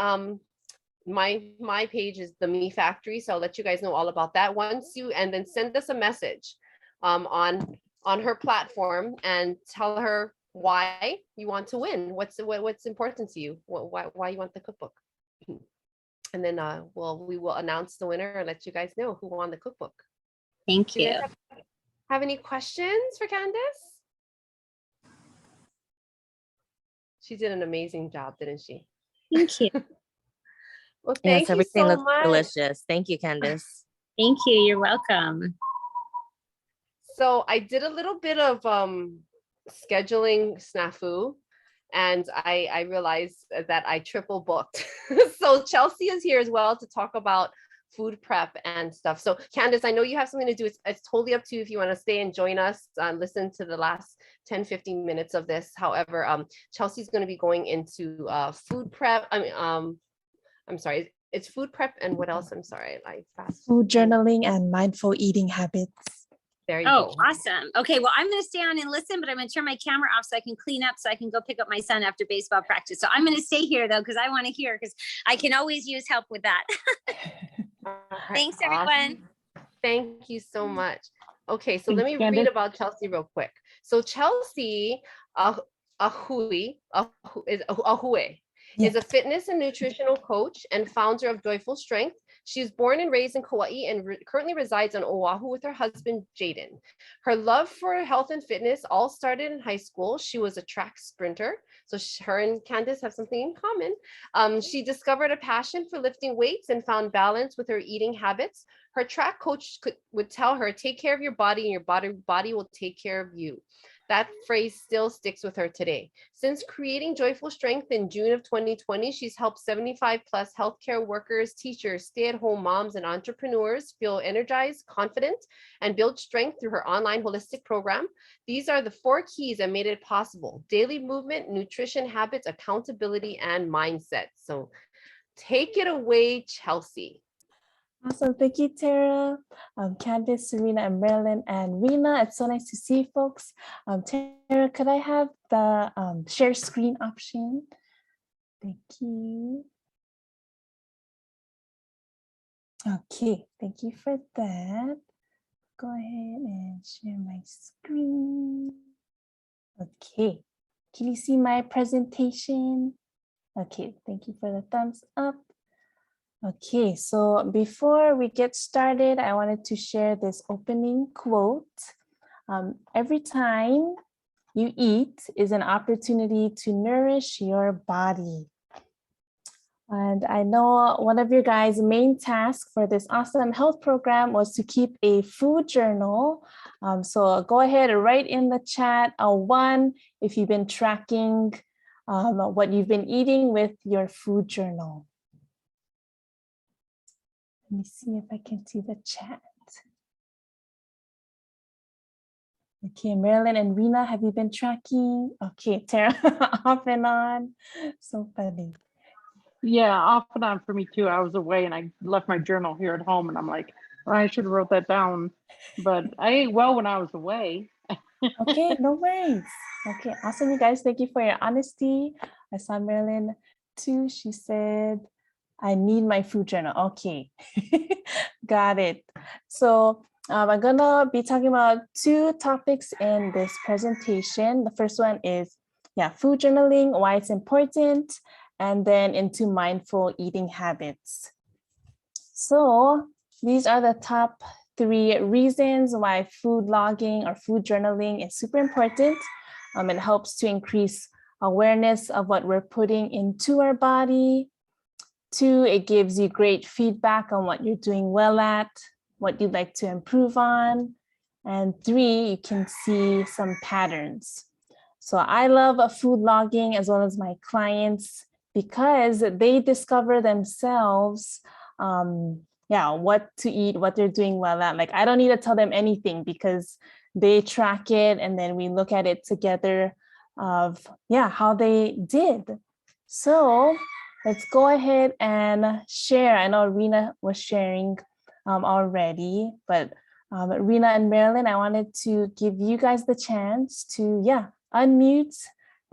my page is the Me Factory. So I'll let you guys know all about that and then send us a message on her platform and tell her why you want to win. What's important to you? Why you want the cookbook? And then we will announce the winner and let you guys know who won the cookbook. Thank Do you you. guys have any questions for Candace? She did an amazing job, didn't she? Thank you. Well, Yes, thank you everything so looks much. delicious. Thank you, Candace. Thank you. You're welcome. So I did a little bit of scheduling snafu, and I realized that I triple booked. So Chelsie is here as well to talk about food prep and stuff. So Candace, I know you have something to do. It's totally up to you if you want to stay and join us and listen to the last 10-15 minutes of this. However, Chelsea's going to be going into food prep. I'm sorry, it's food prep and what else? I'm sorry, Food journaling and mindful eating habits. There you Oh, go. awesome. Okay, well, I'm going to stay on and listen, but I'm going to turn my camera off so I can clean up so I can go pick up my son after baseball practice. So I'm going to stay here though, because I want to hear, because I can always use help with that. All right, Thanks, awesome. everyone. Thank you so much. Okay, so let Thanks, me Candace. read about Chelsie real quick. So Chelsie Ahue is a fitness and nutritional coach and founder of Joyful Strength. She was born and raised in Kauai and currently resides on Oahu with her husband, Jaden. Her love for health and fitness all started in high school. She was a track sprinter. So her and Candace have something in common. She discovered a passion for lifting weights and found balance with her eating habits. Her track coach would tell her, take care of your body and your body will take care of you. That phrase still sticks with her today. Since creating Joyful Strength in June of 2020, she's helped 75 plus healthcare workers, teachers, stay-at-home moms, and entrepreneurs feel energized, confident, and build strength through her online holistic program. These are the 4 keys that made it possible: daily movement, nutrition habits, accountability, and mindset. So take it away, Chelsie. Awesome. Thank you, Tara, Candace, Serena, and Marilyn, and Rena. It's so nice to see you folks. Tara, could I have the share screen option? Thank you. Okay, thank you for that. Go ahead and share my screen. Okay, can you see my presentation? Okay, thank you for the thumbs up. Okay, so before we get started, I wanted to share this opening quote. Every time you eat is an opportunity to nourish your body. And I know one of your guys' main tasks for this awesome health program was to keep a food journal. So go ahead and write in the chat a 1 if you've been tracking what you've been eating with your food journal. Let me see if I can see the chat. Okay, Marilyn and Rena, have you been tracking? Okay, Tara, off and on. So funny. Yeah, off and on for me too. I was away and I left my journal here at home and I'm like, oh, I should have wrote that down. But I ate well when I was away. Okay, no worries. Okay, awesome, you guys. Thank you for your honesty. I saw Marilyn too. She said, I need my food journal. Okay, got it. So I'm gonna be talking about 2 topics in this presentation. The first one is, food journaling, why it's important, and then into mindful eating habits. So these are the top 3 reasons why food logging or food journaling is super important. It helps to increase awareness of what we're putting into our body. 2, it gives you great feedback on what you're doing well at, what you'd like to improve on. And 3, you can see some patterns. So I love food logging as well as my clients because they discover themselves, what to eat, what they're doing well at. Like, I don't need to tell them anything because they track it and then we look at it together of, how they did. So let's go ahead and share. I know Rena was sharing already, but Rena and Marilyn, I wanted to give you guys the chance to, unmute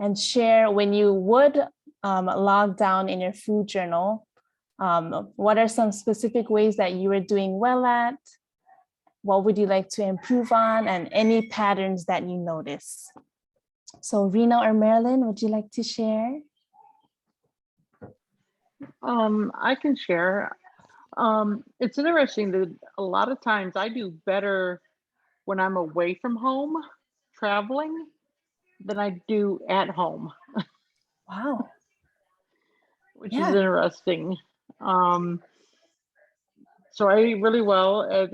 and share when you would log down in your food journal. What are some specific ways that you were doing well at? What would you like to improve on? And any patterns that you notice? So Rena or Marilyn, would you like to share? I can share. It's interesting that a lot of times I do better when I'm away from home traveling than I do at home. Wow. Which is interesting. So I ate really well at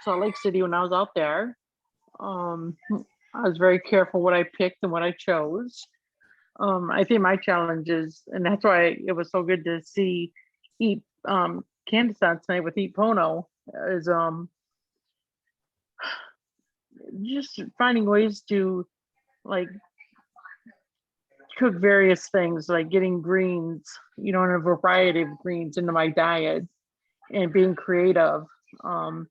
Salt Lake City when I was out there. I was very careful what I picked and what I chose. I think my challenge is, and that's why it was so good to see eat Candes on tonight with Eat Pono is just finding ways to like cook various things, like getting greens, and a variety of greens into my diet and being creative. And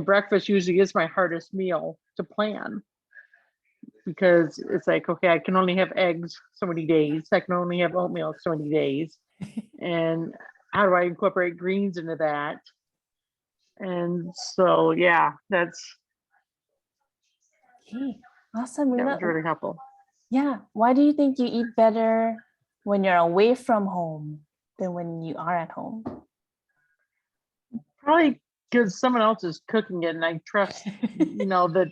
breakfast usually is my hardest meal to plan because it's like, okay, I can only have eggs so many days. I can only have oatmeal so many days. And how do I incorporate greens into that? And so, yeah, that's Okay, awesome, that Rena. was really helpful. Yeah, why do you think you eat better when you're away from home than when you are at home? Probably because someone else is cooking it and I trust, that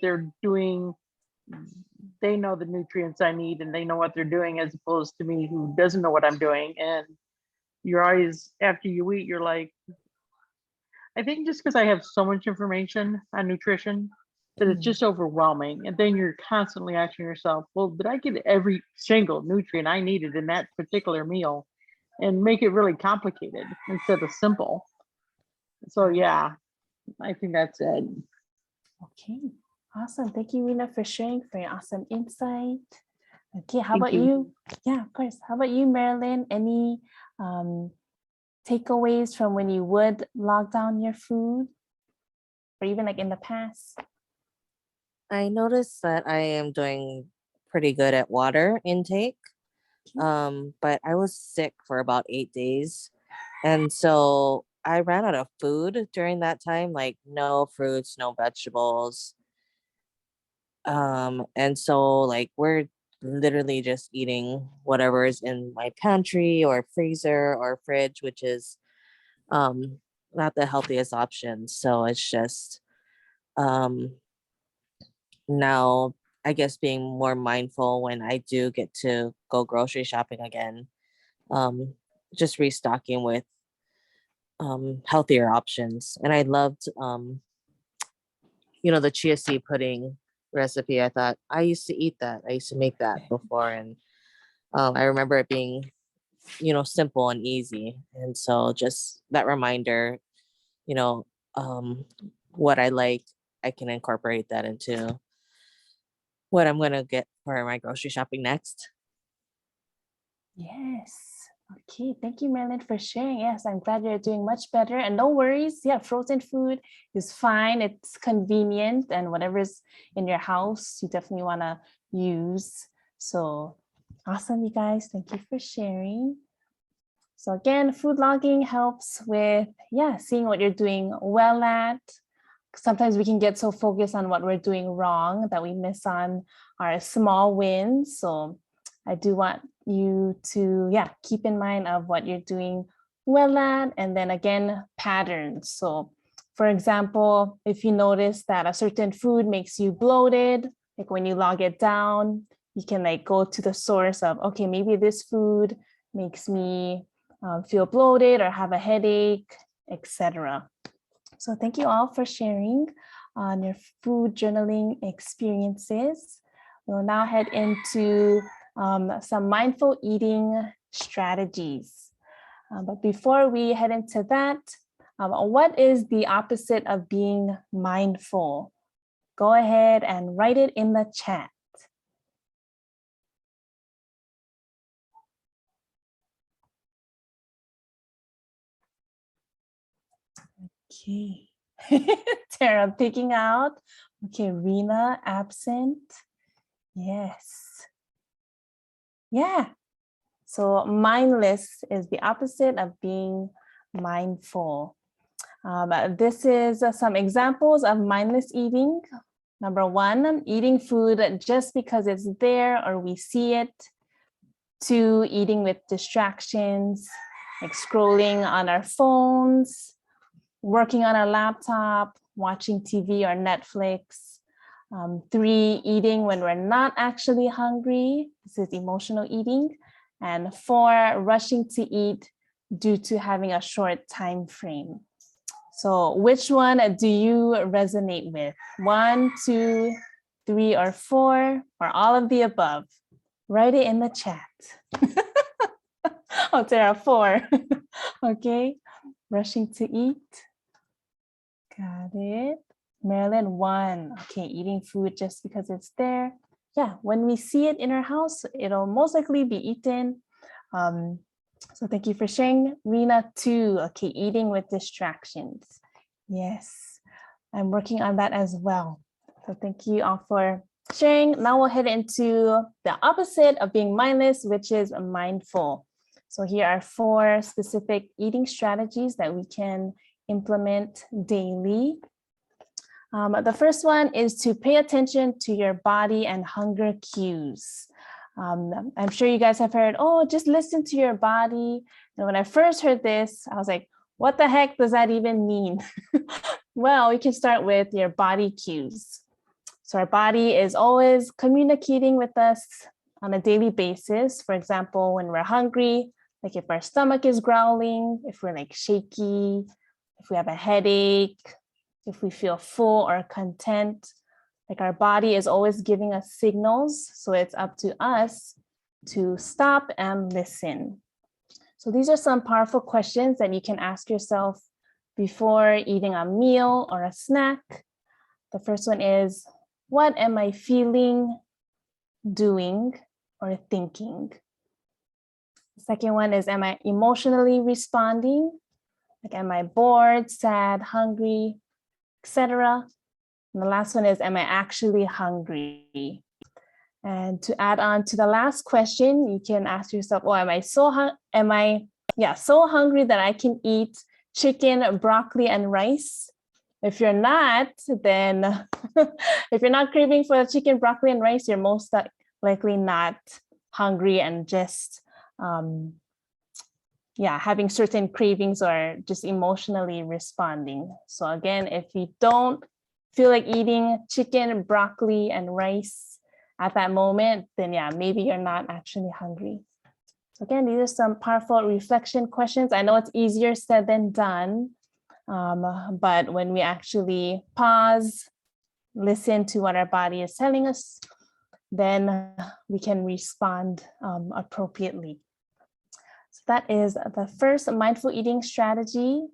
they know the nutrients I need and they know what they're doing as opposed to me who doesn't know what I'm doing. And you're always, after you eat, you're like, I think just because I have so much information on nutrition that it's just overwhelming. And then you're constantly asking yourself, well, did I get every single nutrient I needed in that particular meal? And make it really complicated instead of simple. So yeah, I think that's it. Okay, awesome. Thank you, Rena, for sharing, for your awesome insight. Okay, how Thank about you? Yeah, of course. How about you, Marilyn? Any takeaways from when you would log down your food, or even like in the past? I noticed that I am doing pretty good at water intake. But I was sick for about 8 days. And so I ran out of food during that time, like no fruits, no vegetables. And so like we're literally just eating whatever is in my pantry or freezer or fridge, which is not the healthiest option. So it's just now I guess being more mindful when I do get to go grocery shopping again, just restocking with healthier options. And I loved the chia seed pudding recipe. I thought I used to eat that. I used to make that before, and I remember it being simple and easy. And so just that reminder, you know what I like, I can incorporate that into what I'm going to get for my grocery shopping next. Yes. Okay, thank you, Marilyn, for sharing. Yes, I'm glad you're doing much better. And no worries. Yeah, frozen food is fine. It's convenient, and whatever's in your house, you definitely want to use. So awesome, you guys. Thank you for sharing. So again, food logging helps with, seeing what you're doing well at. Sometimes we can get so focused on what we're doing wrong that we miss on our small wins. So I do want you to, keep in mind of what you're doing well at, and then again, patterns. So for example, if you notice that a certain food makes you bloated, like when you log it down, you can like go to the source of, okay, maybe this food makes me feel bloated or have a headache, etc. So thank you all for sharing on your food journaling experiences. We'll now head into some mindful eating strategies. But before we head into that, what is the opposite of being mindful? Go ahead and write it in the chat. Okay. Tara picking out. Okay, Rena absent. Yes. Yeah. So mindless is the opposite of being mindful. This is some examples of mindless eating. Number one, eating food just because it's there or we see it. Two, eating with distractions, like scrolling on our phones, working on our laptop, watching TV or Netflix. Three, eating when we're not actually hungry. This is emotional eating. And four, rushing to eat due to having a short time frame. So which one do you resonate with? 1, 2, 3, or 4, or all of the above? Write it in the chat. Oh, there are 4. Okay. Rushing to eat. Got it. Marilyn, 1. Okay, eating food just because it's there. Yeah, when we see it in our house, it'll most likely be eaten. So thank you for sharing. Rena, 2. Okay, eating with distractions. Yes, I'm working on that as well. So thank you all for sharing. Now we'll head into the opposite of being mindless, which is mindful. So here are 4 specific eating strategies that we can implement daily. The first one is to pay attention to your body and hunger cues. I'm sure you guys have heard, oh, just listen to your body. And when I first heard this, I was like, what the heck does that even mean? Well, we can start with your body cues. So our body is always communicating with us on a daily basis. For example, when we're hungry, like if our stomach is growling, if we're like shaky, if we have a headache, if we feel full or content, like our body is always giving us signals. So it's up to us to stop and listen. So these are some powerful questions that you can ask yourself before eating a meal or a snack. The first one is, what am I feeling, doing, or thinking? The second one is, am I emotionally responding? Like, am I bored, sad, hungry, etc.? And the last one is, am I actually hungry? And to add on to the last question, you can ask yourself, oh, am I so hungry that I can eat chicken, broccoli, and rice? If you're not, then if you're not craving for chicken, broccoli, and rice, you're most likely not hungry and just having certain cravings or just emotionally responding. So again, if you don't feel like eating chicken, broccoli, and rice at that moment, then maybe you're not actually hungry. So again, these are some powerful reflection questions. I know it's easier said than done, but when we actually pause, listen to what our body is telling us, then we can respond appropriately. So that is the first mindful eating strategy.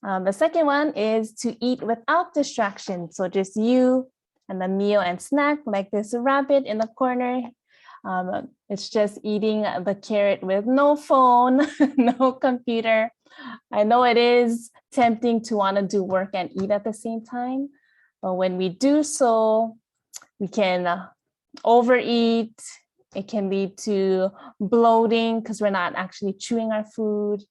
The second one is to eat without distraction. So just you and the meal and snack, like this rabbit in the corner. It's just eating the carrot with no phone, no computer. I know it is tempting to want to do work and eat at the same time, but when we do so, we can overeat. It can lead to bloating because we're not actually chewing our food.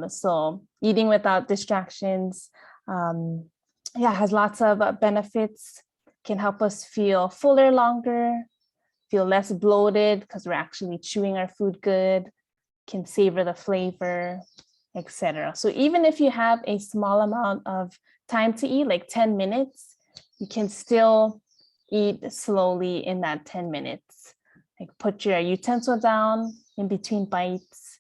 So eating without distractions, has lots of benefits. Can help us feel fuller longer, feel less bloated because we're actually chewing our food good, can savor the flavor, etc. So even if you have a small amount of time to eat, like 10 minutes, you can still eat slowly in that 10 minutes. Like put your utensil down in between bites.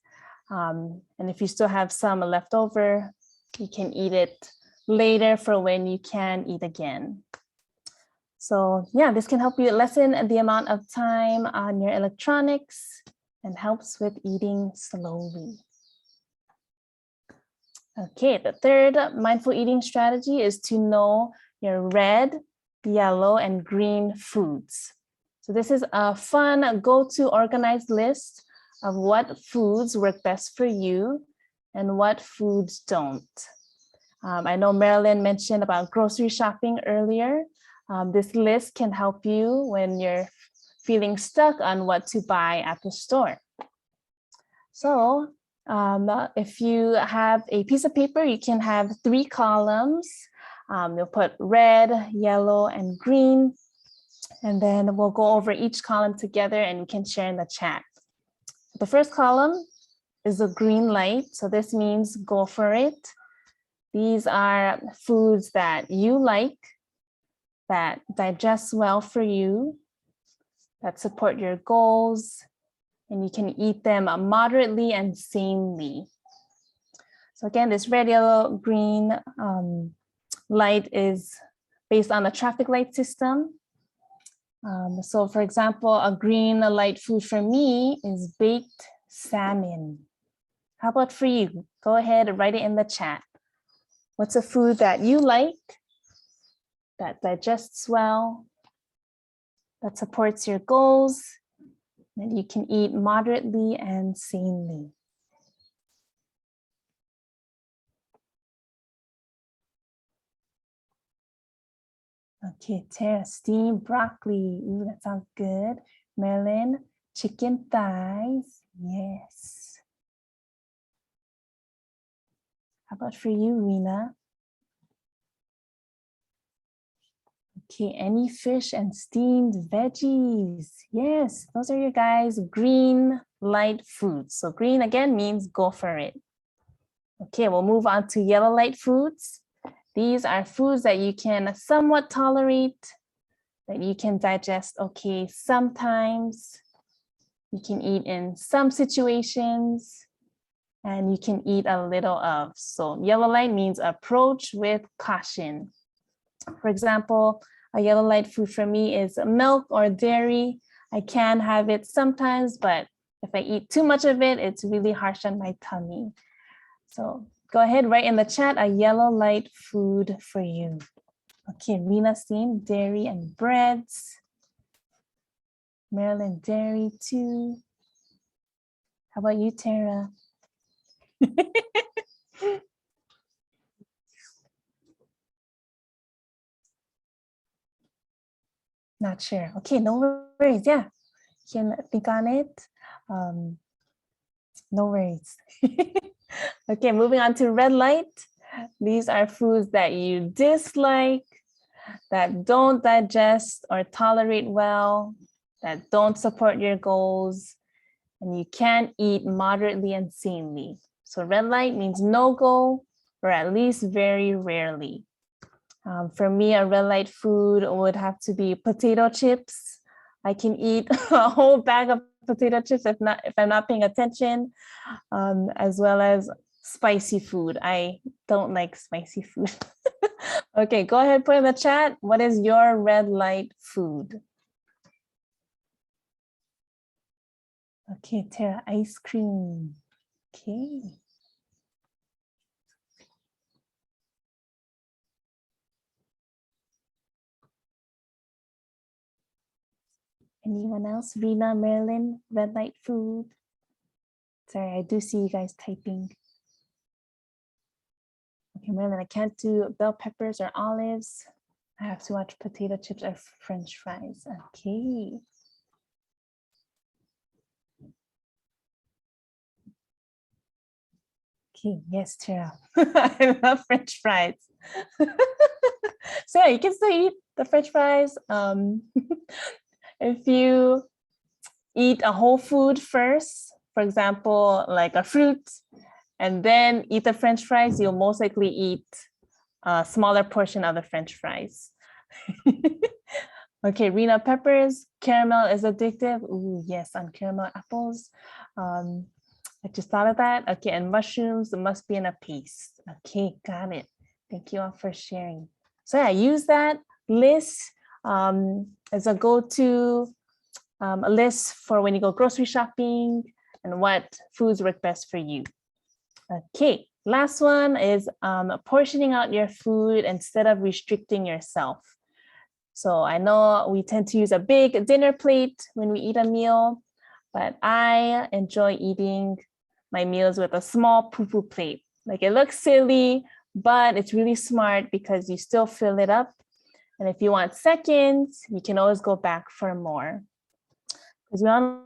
And if you still have some left over, you can eat it later for when you can eat again. So this can help you lessen the amount of time on your electronics and helps with eating slowly. Okay, the third mindful eating strategy is to know your red, yellow, and green foods. So this is a fun go-to organized list of what foods work best for you and what foods don't. I know Marilyn mentioned about grocery shopping earlier. This list can help you when you're feeling stuck on what to buy at the store. So if you have a piece of paper, you can have 3 columns. You'll put red, yellow, and green. And then we'll go over each column together and we can share in the chat. The first column is a green light. So this means go for it. These are foods that you like, that digest well for you, that support your goals, and you can eat them moderately and sanely. So again, this red, yellow, green light is based on the traffic light system. So for example, a green light food for me is baked salmon. How about for you? Go ahead and write it in the chat. What's a food that you like, that digests well, that supports your goals, that you can eat moderately and sanely? Okay, Tara, steamed broccoli. Ooh, that sounds good. Marilyn, chicken thighs. Yes. How about for you, Rena? Okay, any fish and steamed veggies. Yes, those are your guys' green light foods. So green again means go for it. Okay, we'll move on to yellow light foods. These are foods that you can somewhat tolerate, that you can digest okay sometimes. You can eat in some situations, and you can eat a little of. So yellow light means approach with caution. For example, a yellow light food for me is milk or dairy. I can have it sometimes, but if I eat too much of it, it's really harsh on my tummy. So go ahead, write in the chat a yellow light food for you. Okay, Rena same, dairy and breads. Marilyn, dairy too. How about you, Tara? Not sure. Okay, no worries. Yeah, you can think on it. No worries. Okay, moving on to red light. These are foods that you dislike, that don't digest or tolerate well, that don't support your goals, and you can't eat moderately and sanely. So red light means no go, or at least very rarely. For me, a red light food would have to be potato chips. I can eat a whole bag of potato chips if I'm not paying attention, as well as spicy food. I don't like spicy food. Okay, go ahead, put in the chat. What is your red light food? Okay, Tara, ice cream. Okay. Anyone else? Rena, Marilyn, red light food. Sorry, I do see you guys typing. Okay, Marilyn, I can't do bell peppers or olives. I have to watch potato chips or French fries. Okay. Okay, yes, Tara. I love French fries. So yeah, you can still eat the French fries. If you eat a whole food first, for example, like a fruit, and then eat the French fries, you'll most likely eat a smaller portion of the French fries. Okay, Rena, peppers, caramel is addictive. Ooh, yes, on caramel apples. I just thought of that. Okay, and mushrooms must be in a paste. Okay, got it. Thank you all for sharing. So yeah, use that list as a go-to a list for when you go grocery shopping and what foods work best for you. Okay, last one is portioning out your food instead of restricting yourself. So I know we tend to use a big dinner plate when we eat a meal, but I enjoy eating my meals with a small poo-poo plate. Like it looks silly, but it's really smart because you still fill it up. And if you want seconds, you can always go back for more. Because we all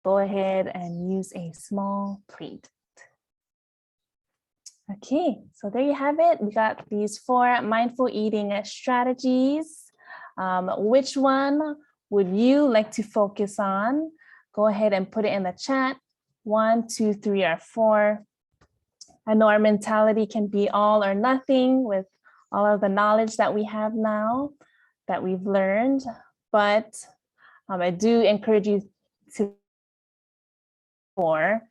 go ahead and use a small plate. Okay, so there you have it. We got these 4 mindful eating strategies. Which one would you like to focus on? Go ahead and put it in the chat. 1, 2, 3, or 4. I know our mentality can be all or nothing with all of the knowledge that we have now, that we've learned, but I do encourage you to 4.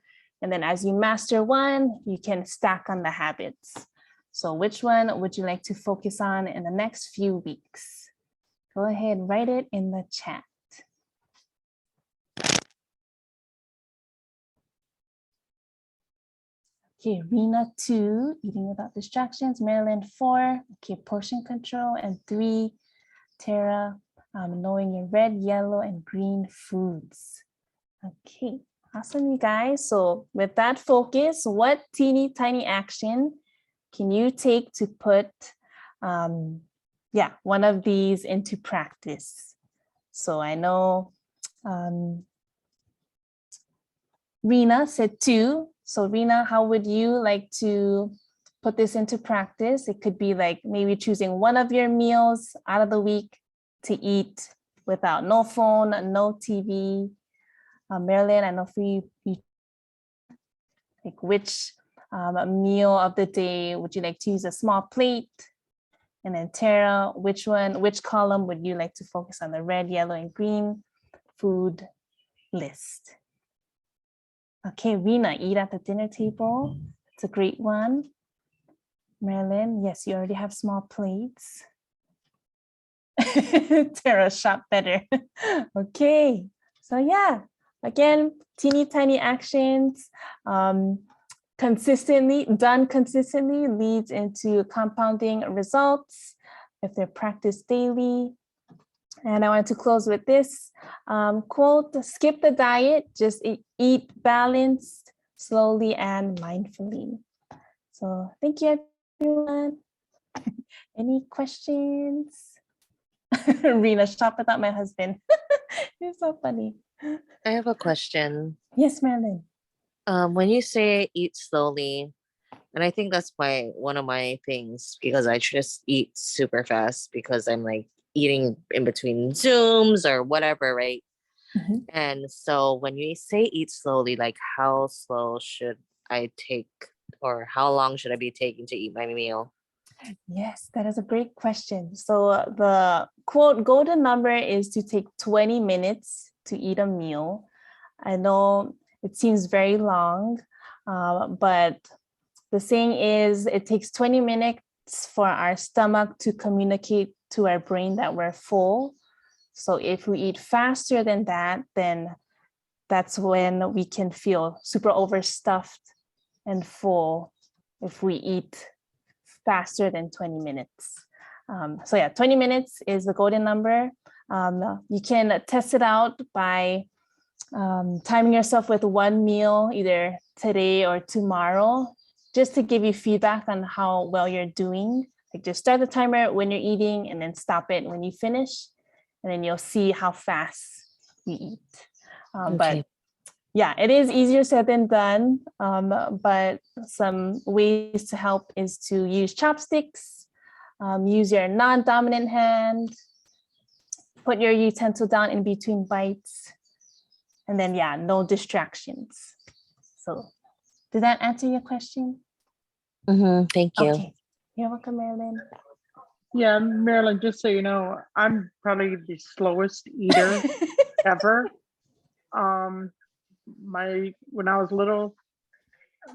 And then as you master one, you can stack on the habits. So which one would you like to focus on in the next few weeks? Go ahead, write it in the chat. Okay, Rena 2, eating without distractions. Marilyn 4, okay, portion control. And 3, Tara, knowing your red, yellow, and green foods. Okay, awesome, you guys. So with that focus, what teeny tiny action can you take to put one of these into practice? So I know Rena said 2. So Rena, how would you like to put this into practice? It could be like maybe choosing one of your meals out of the week to eat without no phone, no TV. Marilyn, I know for you, like which meal of the day would you like to use a small plate? And then Tara, which column would you like to focus on, the red, yellow, and green food list? Okay, Rena, eat at the dinner table. It's a great one. Marilyn, yes, you already have small plates. Tara, shop better. Okay, so yeah, again, teeny tiny actions, done consistently leads into compounding results if they're practiced daily. And I want to close with this quote: skip the diet, just eat balanced, slowly, and mindfully. So thank you, everyone. Any questions? Rena, shop without my husband. You're so funny. I have a question. Yes, Marilyn. When you say eat slowly, and I think that's one of my things, because I just eat super fast because I'm like eating in between Zooms or whatever, right? Mhm. And so when you say eat slowly, like how slow should I take, or how long should I be taking to eat my meal? Yes, that is a great question. So the quote golden number is to take 20 minutes to eat a meal. I know it seems very long, but the saying is it takes 20 minutes for our stomach to communicate to our brain that we're full. So if we eat faster than that, then that's when we can feel super overstuffed and full if we eat faster than 20 minutes. So yeah, 20 minutes is the golden number. You can test it out by timing yourself with one meal either today or tomorrow, just to give you feedback on how well you're doing. Like just start the timer when you're eating and then stop it when you finish, and then you'll see how fast you eat. But yeah, it is easier said than done. But some ways to help is to use chopsticks, use your non-dominant hand, put your utensil down in between bites, and then yeah, no distractions. So did that answer your question? Thank you. Okay, you're welcome, Marilyn. Yeah, Marilyn, just so you know, I'm probably the slowest eater ever. When I was little,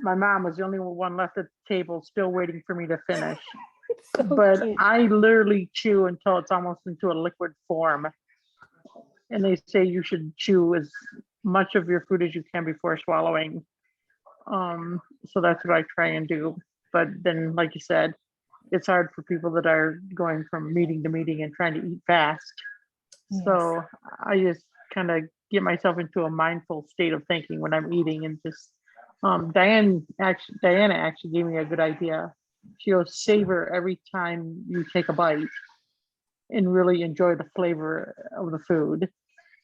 my mom was the only one left at the table still waiting for me to finish. So But cute. I literally chew until it's almost into a liquid form. And they say you should chew as much of your food as you can before swallowing. So that's what I try and do. But then, like you said, it's hard for people that are going from meeting to meeting and trying to eat fast. Yes. So I just kind of get myself into a mindful state of thinking when I'm eating, and just Diana actually gave me a good idea. She goes, savor every time you take a bite and really enjoy the flavor of the food.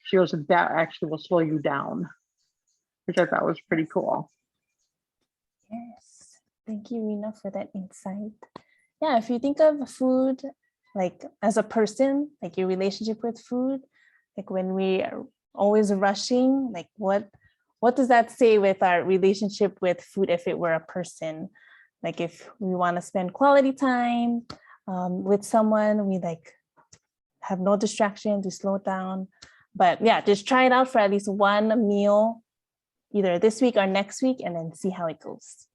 She goes, and that actually will slow you down, which I thought was pretty cool. Yes, thank you, Rena, for that insight. Yeah, if you think of food like as a person, like your relationship with food, like when we are always rushing, like what does that say with our relationship with food if it were a person? Like if we want to spend quality time with someone, we like have no distractions, we slow down. But yeah, just try it out for at least one meal, either this week or next week, and then see how it goes.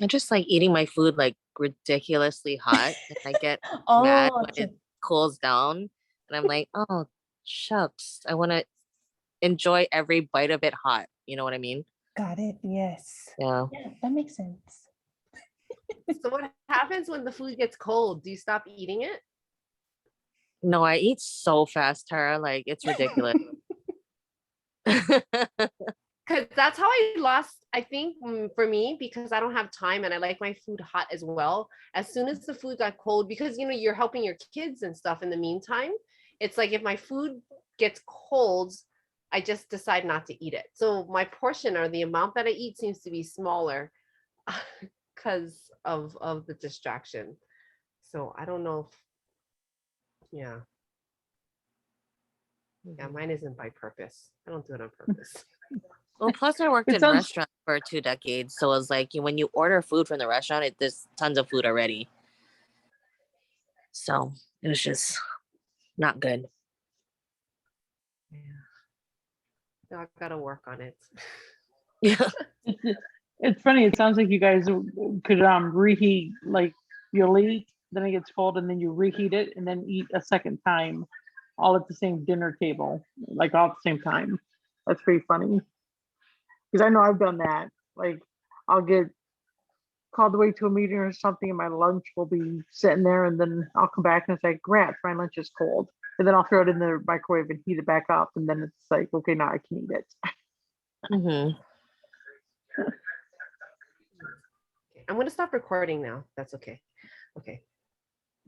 I just like eating my food like ridiculously hot, and I get mad Oh, when it cools down. And I'm like, oh, shucks. I want to enjoy every bite of it hot. You know what I mean? Got it. Yes. Yeah. Yeah, that makes sense. So what happens when the food gets cold? Do you stop eating it? No, I eat so fast, Tara. Like, it's ridiculous. Because that's how I lost, I think, for me, because I don't have time and I like my food hot as well. As soon as the food got cold, because you're helping your kids and stuff in the meantime, it's like if my food gets cold, I just decide not to eat it. So my portion or the amount that I eat seems to be smaller because of the distraction. So I don't know if, yeah. Yeah, mine isn't by purpose. I don't do it on purpose. Well, plus I worked It in sounds- restaurants for 2 decades. So it's like when you order food from the restaurant, there's tons of food already. So it was just not good. Yeah, I've got to work on it. Yeah. It's funny. It sounds like you guys could reheat, like you'll eat, then it gets cold, and then you reheat it, and then eat a second time, all at the same dinner table, like all at the same time. That's pretty funny. Because I know I've done that. Like I'll get called away to a meeting or something, and my lunch will be sitting there, and then I'll come back and it's like, "Grats, my lunch is cold," and then I'll throw it in the microwave and heat it back up, and then it's like, okay, now I can eat it. Hmm. Okay, I'm going to stop recording now. That's okay. Okay.